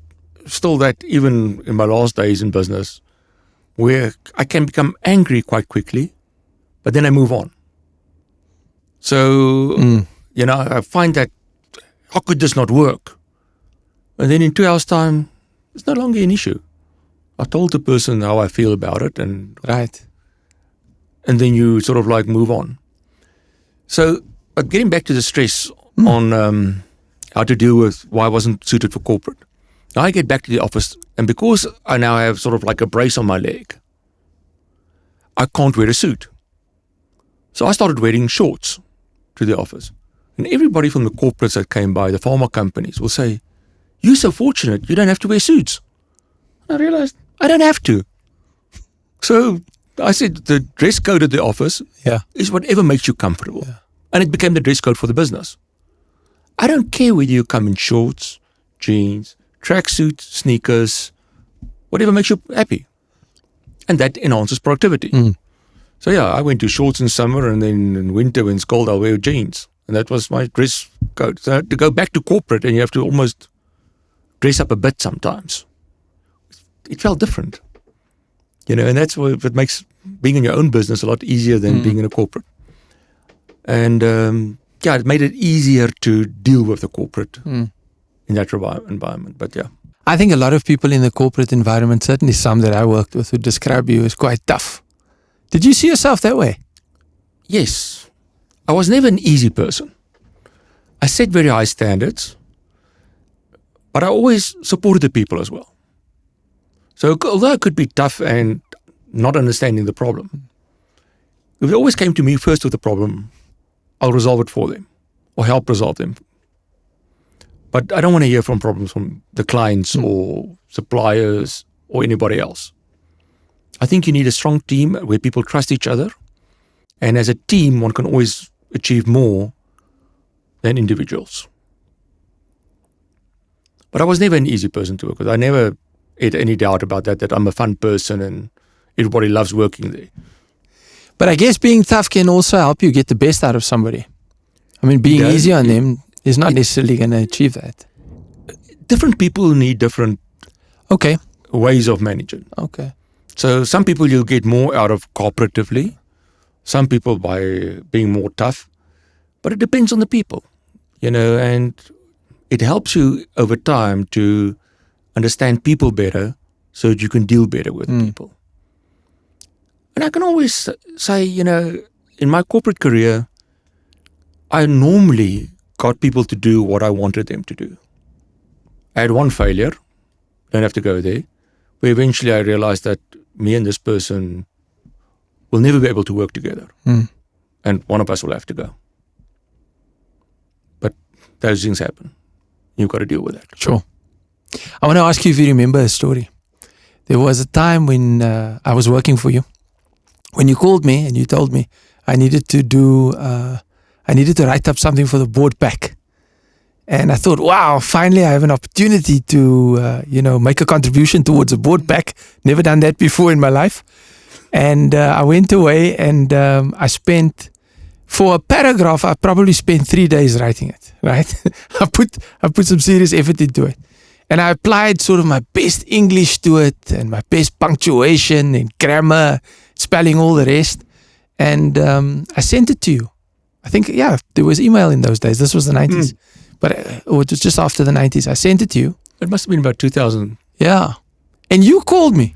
still that even in my last days in business, where I can become angry quite quickly, but then I move on. So, I find that, how could this not work? And then in 2 hours' time, it's no longer an issue. I told the person how I feel about it, and then you sort of like move on. So, but getting back to the stress on how to deal with why I wasn't suited for corporate. Now I get back to the office, and because I now have sort of like a brace on my leg, I can't wear a suit. So I started wearing shorts to the office. And everybody from the corporates that came by, the pharma companies, will say, you're so fortunate, you don't have to wear suits. And I realized I don't have to. So I said the dress code at the office is whatever makes you comfortable. Yeah. And it became the dress code for the business. I don't care whether you come in shorts, jeans, tracksuit, sneakers, whatever makes you happy. And that enhances productivity. So yeah, I went to shorts in summer, and then in winter when it's cold, I'll wear jeans. And that was my dress code. So to go back to corporate, and you have to almost dress up a bit sometimes. It felt different. And that's what makes being in your own business a lot easier than being in a corporate. And it made it easier to deal with the corporate in that environment. But yeah. I think a lot of people in the corporate environment, certainly some that I worked with, would describe you as quite tough. Did you see yourself that way? Yes. I was never an easy person. I set very high standards, but I always supported the people as well. So although I could be tough and not understanding the problem, if they always came to me first with the problem, I'll resolve it for them or help resolve them. But I don't want to hear from problems from the clients or suppliers or anybody else. I think you need a strong team where people trust each other. And as a team, one can always achieve more than individuals. But I was never an easy person to work with. I never had any doubt about that I'm a fun person and everybody loves working there. But I guess being tough can also help you get the best out of somebody. I mean, being easy on them is not necessarily going to achieve that. Different people need different ways of managing. Okay. So some people you'll get more out of cooperatively, some people by being more tough, but it depends on the people, and it helps you over time to understand people better so that you can deal better with people. And I can always say, in my corporate career, I normally got people to do what I wanted them to do. I had one failure, don't have to go there, but eventually I realized that me and this person will never be able to work together. And one of us will have to go. But those things happen. You've got to deal with that. Sure. I want to ask you if you remember a story. There was a time when I was working for you, when you called me and you told me I needed to write up something for the board pack. And I thought, wow, finally I have an opportunity to, make a contribution towards a board pack. Never done that before in my life. And I went away and I spent, for a paragraph, I probably spent 3 days writing it, right? I put some serious effort into it. And I applied sort of my best English to it and my best punctuation and grammar, spelling, all the rest. And I sent it to you. I think, there was email in those days. This was the 90s. But it was just after the 90s. I sent it to you. It must have been about 2000. Yeah. And you called me.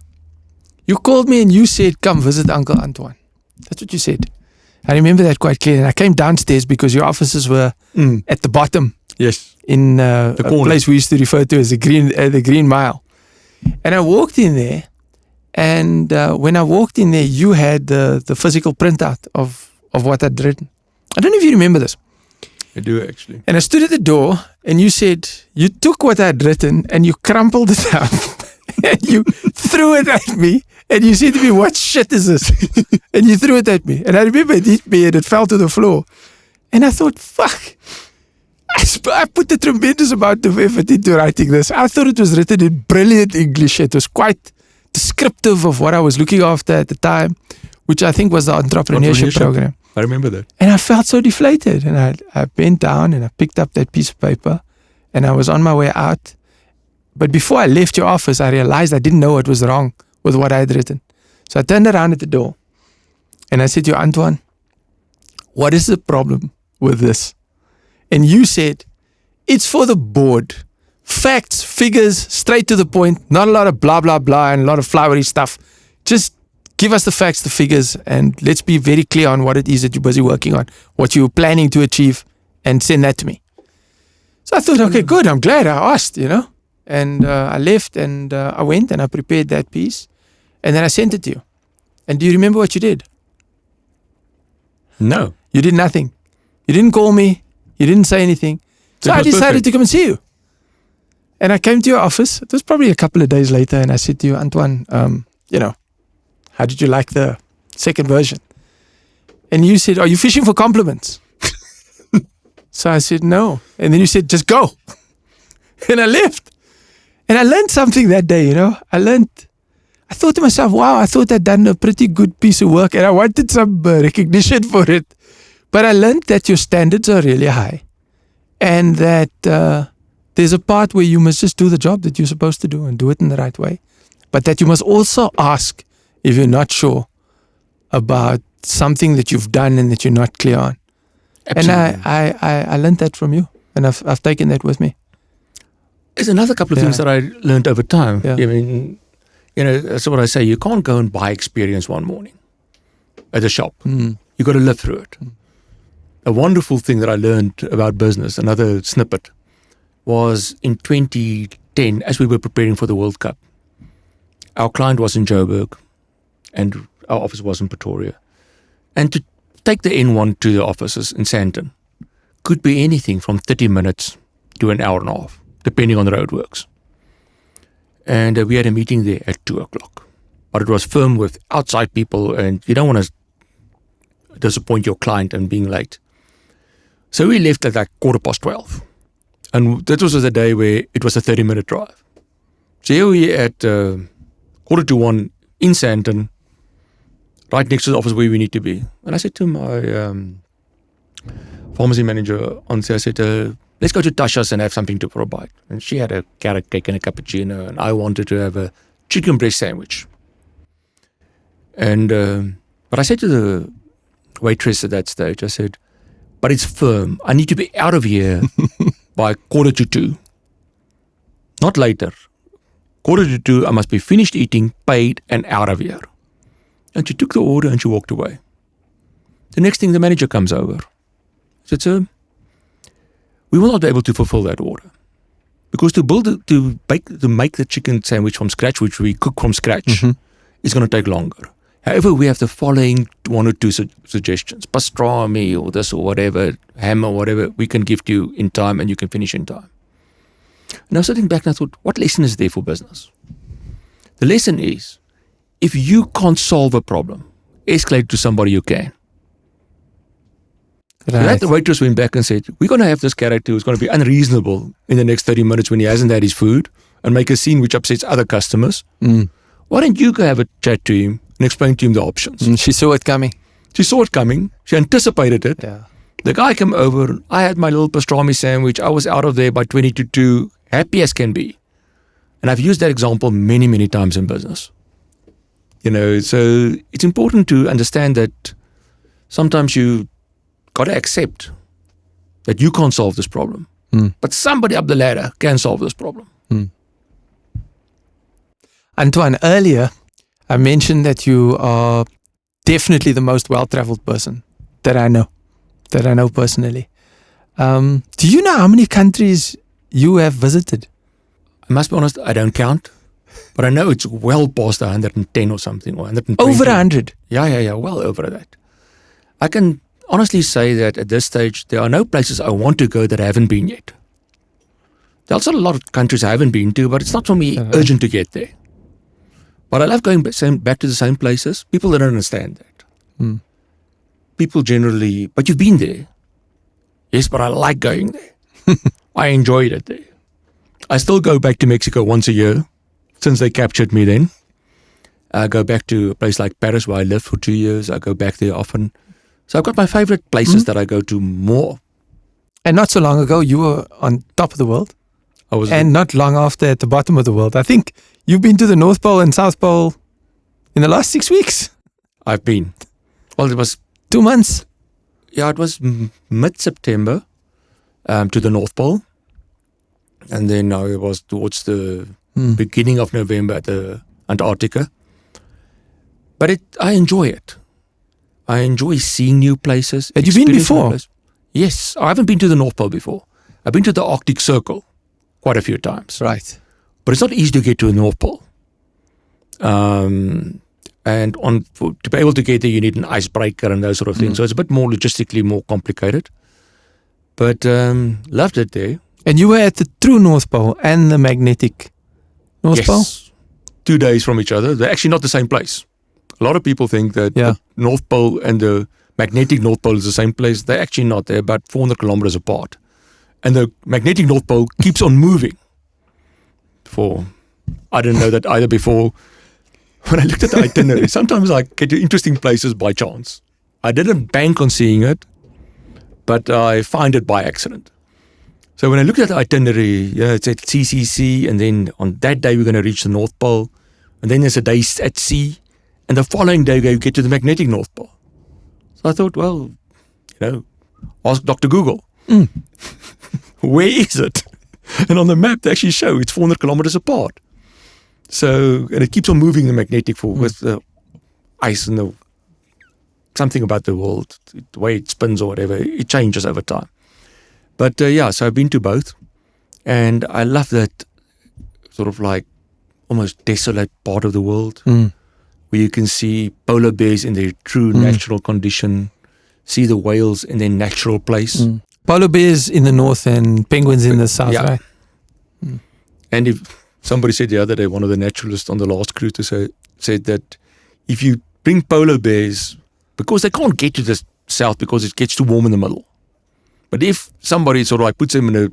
You called me and you said, come visit Uncle Antoine. That's what you said. I remember that quite clearly. And I came downstairs because your offices were at the bottom. Yes. In a place we used to refer to as the Green Mile. And I walked in there. And when I walked in there, you had the physical printout of what I'd written. I don't know if you remember this. I do, actually. And I stood at the door and you said, you took what I'd written and you crumpled it up and you threw it at me and you said to me, what shit is this? And you threw it at me. And I remember it hit me and it fell to the floor. And I thought, fuck. I put a tremendous amount of effort into writing this. I thought it was written in brilliant English. It was quite descriptive of what I was looking after at the time, which I think was the entrepreneurship program. I remember that. And I felt so deflated. And I bent down and I picked up that piece of paper and I was on my way out. But before I left your office, I realized I didn't know what was wrong with what I had written. So I turned around at the door and I said to you, Antoine, what is the problem with this? And you said, it's for the board. Facts, figures, straight to the point. Not a lot of blah, blah, blah and a lot of flowery stuff. Just give us the facts, the figures, and let's be very clear on what it is that you're busy working on, what you're planning to achieve, and send that to me. So I thought, okay, good. I'm glad I asked, And I left and I went and I prepared that piece. And then I sent it to you. And do you remember what you did? No. You did nothing. You didn't call me. You didn't say anything. So I decided to come and see you. And I came to your office. It was probably a couple of days later. And I said to you, Antoine, how did you like the second version? And you said, are you fishing for compliments? So I said, no. And then you said, just go. And I left. And I learned something that day, I I thought to myself, wow, I thought I'd done a pretty good piece of work and I wanted some recognition for it. But I learned that your standards are really high and that there's a part where you must just do the job that you're supposed to do and do it in the right way. But that you must also ask if you're not sure about something that you've done and that you're not clear on. Absolutely. And I learned that from you, and I've taken that with me. There's another couple of things that I learned over time. Yeah. I mean, that's what I say. You can't go and buy experience one morning at a shop. Mm. You got to live through it. A wonderful thing that I learned about business, another snippet, was in 2010, as we were preparing for the World Cup. Our client was in Joburg, and our office was in Pretoria. And to take the N1 to the offices in Sandton could be anything from 30 minutes to an hour and a half, depending on the roadworks. And we had a meeting there at 2 o'clock. But it was firm with outside people, and you don't want to disappoint your client and being late. So we left at like 12:15. And that was the day where it was a 30-minute drive. So here we at 1:45 in Sandton, right next to the office where we need to be. And I said to my pharmacy manager on there, I said, let's go to Tasha's and have something to provide. And she had a carrot cake and a cappuccino, and I wanted to have a chicken breast sandwich. And but I said to the waitress at that stage, I said, but it's firm. I need to be out of here by 1:45. Not later. 1:45, I must be finished eating, paid, and out of here. And she took the order and she walked away. The next thing, the manager comes over. I said, sir, we will not be able to fulfill that order. Because to make the chicken sandwich from scratch, which we cook from scratch, is going to take longer. However, we have the following one or two suggestions. Pastrami or this or whatever, ham or whatever, we can give to you in time and you can finish in time. And I was sitting back and I thought, what lesson is there for business? The lesson is, if you can't solve a problem, escalate to somebody you can. Right. So that the waitress went back and said, we're going to have this character who's going to be unreasonable in the next 30 minutes when he hasn't had his food and make a scene which upsets other customers. Why don't you go have a chat to him and explain to him the options? She saw it coming. She saw it coming. She anticipated it. Yeah. The guy came over. I had my little pastrami sandwich. I was out of there by 20 to 2, happy as can be. And I've used that example many, many times in business. So it's important to understand that sometimes you got to accept that you can't solve this problem. But somebody up the ladder can solve this problem. Antoine, earlier I mentioned that you are definitely the most well-traveled person that I know personally. Do you know how many countries you have visited? I must be honest, I don't count. But I know it's well past 110 or something, or 120. Over 100? Yeah, well over that. I can honestly say that at this stage, there are no places I want to go that I haven't been yet. There's also a lot of countries I haven't been to, but it's not for me urgent to get there. But I love going back to the same places. People don't understand that. People generally, but you've been there. Yes, but I like going there. I enjoyed it there. I still go back to Mexico once a year, since they captured me then. I go back to a place like Paris where I lived for 2 years. I go back there often. So I've got my favorite places that I go to more. And not so long ago, you were on top of the world. And not long after at the bottom of the world. I think you've been to the North Pole and South Pole in the last 6 weeks. I've been. Well, it was 2 months. Yeah, it was mid-September to the North Pole. And then it was towards the beginning of November at the Antarctica. But I enjoy it. I enjoy seeing new places. Had you been before? Yes. I haven't been to the North Pole before. I've been to the Arctic Circle quite a few times. Right. But it's not easy to get to the North Pole. And to be able to get there, you need an icebreaker and those sort of things. So it's a bit more logistically more complicated. But loved it there. And you were at the true North Pole and the magnetic North Pole? 2 days from each other. They're actually not the same place. A lot of people think that the North Pole and the magnetic North Pole is the same place. They're actually not. They're about 400 kilometers apart. And the magnetic North Pole keeps on moving. I didn't know that either before. when I looked at the itinerary, sometimes I get to interesting places by chance. I didn't bank on seeing it, but I find it by accident. So when I looked at the itinerary, it said CCC, and then on that day we're going to reach the North Pole, and then there's a day at sea, and the following day you get to the magnetic North Pole. So I thought, well, ask Dr. Google. Where is it? And on the map they actually show it's 400 kilometers apart. So, and it keeps on moving the magnetic with the ice and something about the world, the way it spins or whatever, it changes over time. But so I've been to both, and I love that sort of like almost desolate part of the world where you can see polar bears in their true natural condition, see the whales in their natural place. Polar bears in the north and penguins in the south, right? And if somebody said the other day, one of the naturalists on the last cruise said that if you bring polar bears, because they can't get to the south because it gets too warm in the middle. But if somebody sort of like puts them in a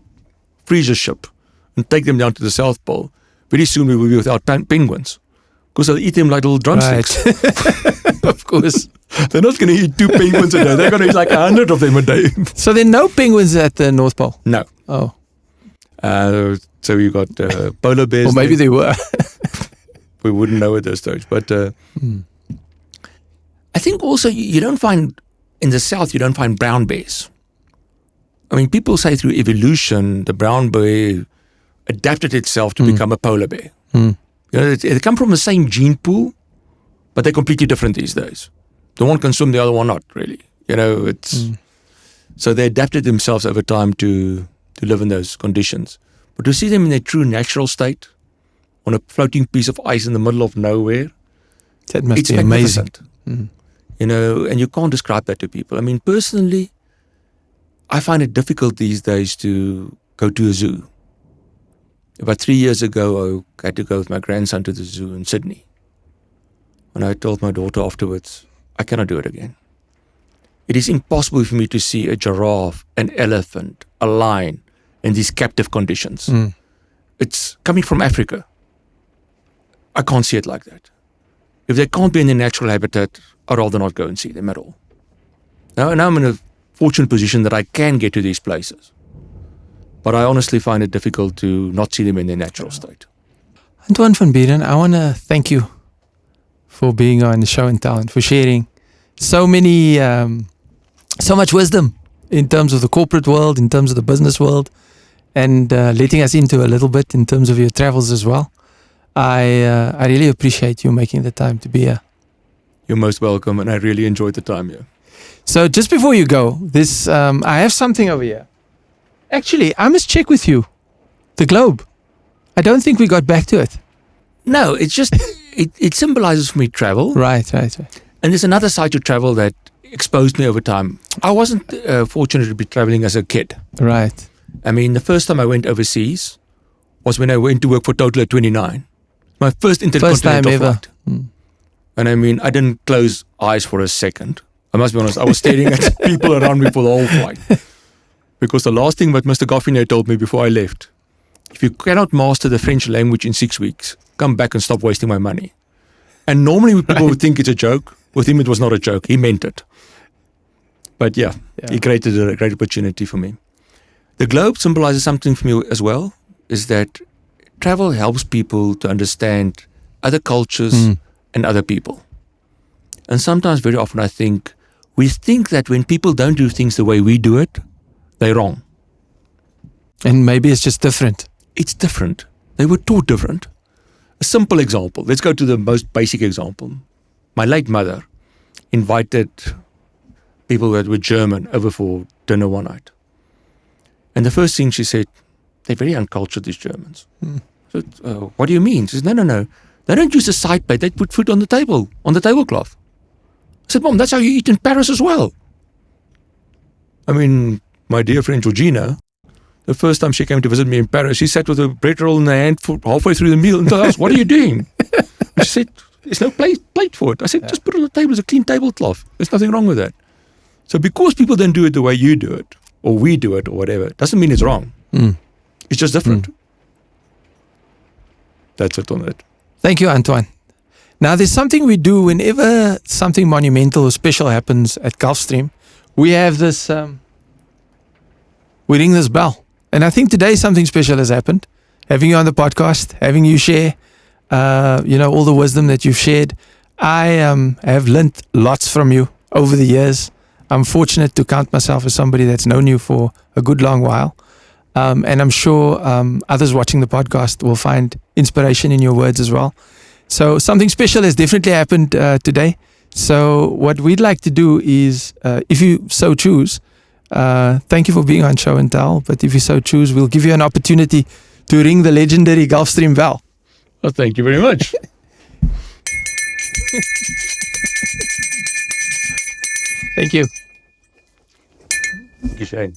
freezer ship and take them down to the South Pole, very soon we will be without penguins because they'll eat them like little drumsticks. Right. Of course. They're not going to eat 2 penguins a day. They're going to eat like 100 of them a day. So there are no penguins at the North Pole? No. Oh. So you got polar bears. Or maybe they were. We wouldn't know at this stage. But I think also you don't find, in the south, you don't find brown bears. I mean, people say through evolution, the brown bear adapted itself to become a polar bear. They come from the same gene pool, but they're completely different these days. The one can swim, the other one not really. So they adapted themselves over time to live in those conditions. But to see them in their true natural state, on a floating piece of ice in the middle of nowhere, that must be amazing. And you can't describe that to people. I mean, personally, I find it difficult these days to go to a zoo. About 3 years ago, I had to go with my grandson to the zoo in Sydney. And I told my daughter afterwards, I cannot do it again. It is impossible for me to see a giraffe, an elephant, a lion in these captive conditions. It's coming from Africa. I can't see it like that. If they can't be in their natural habitat, I'd rather not go and see them at all. Now I'm in a fortunate position that I can get to these places. But I honestly find it difficult to not see them in their natural state. Antoine van Buuren, I want to thank you for being on the show and talent, for sharing so much wisdom in terms of the corporate world, in terms of the business world, and letting us into a little bit in terms of your travels as well. I really appreciate you making the time to be here. You're most welcome, and I really enjoyed the time here. So just before you go, I have something over here. Actually, I must check with you. The globe. I don't think we got back to it. No, it's just, it symbolizes for me travel. Right. And there's another side to travel that exposed me over time. I wasn't fortunate to be traveling as a kid. Right. I mean, the first time I went overseas was when I went to work for Total at 29. My first intercontinental flight. And I mean, I didn't close eyes for a second. I must be honest, I was staring at people around me for the whole flight. Because the last thing that Mr. Goffinet told me before I left, if you cannot master the French language in 6 weeks, come back and stop wasting my money. And normally people would think it's a joke. With him, it was not a joke. He meant it. But yeah, he created a great opportunity for me. The globe symbolizes something for me as well, is that travel helps people to understand other cultures and other people. And sometimes, very often, we think that when people don't do things the way we do it, they're wrong. And maybe it's just different. It's different. They were taught different. A simple example. Let's go to the most basic example. My late mother invited people that were German over for dinner one night. And the first thing she said, they're very uncultured, these Germans. So, what do you mean? She said, no. They don't use a side plate. They put food on the table, on the tablecloth. I said, Mom, that's how you eat in Paris as well. I mean, my dear friend Georgina, the first time she came to visit me in Paris, she sat with a bread roll in her hand for halfway through the meal and told us, what are you doing? She said, there's no plate for it. I said, just put it on the table. It's a clean tablecloth. There's nothing wrong with that. So because people don't do it the way you do it, or we do it, or whatever, doesn't mean it's wrong. It's just different. That's it on that. Thank you, Antoine. Now, there's something we do whenever something monumental or special happens at Gulfstream. We have this, we ring this bell. And I think today something special has happened. Having you on the podcast, having you share, all the wisdom that you've shared. I have learnt lots from you over the years. I'm fortunate to count myself as somebody that's known you for a good long while. And I'm sure others watching the podcast will find inspiration in your words as well. So something special has definitely happened today. So what we'd like to do is, if you so choose, thank you for being on Show and Tell, but if you so choose, we'll give you an opportunity to ring the legendary Gulfstream bell. Well, thank you very much. Thank you. Thank you, Shane.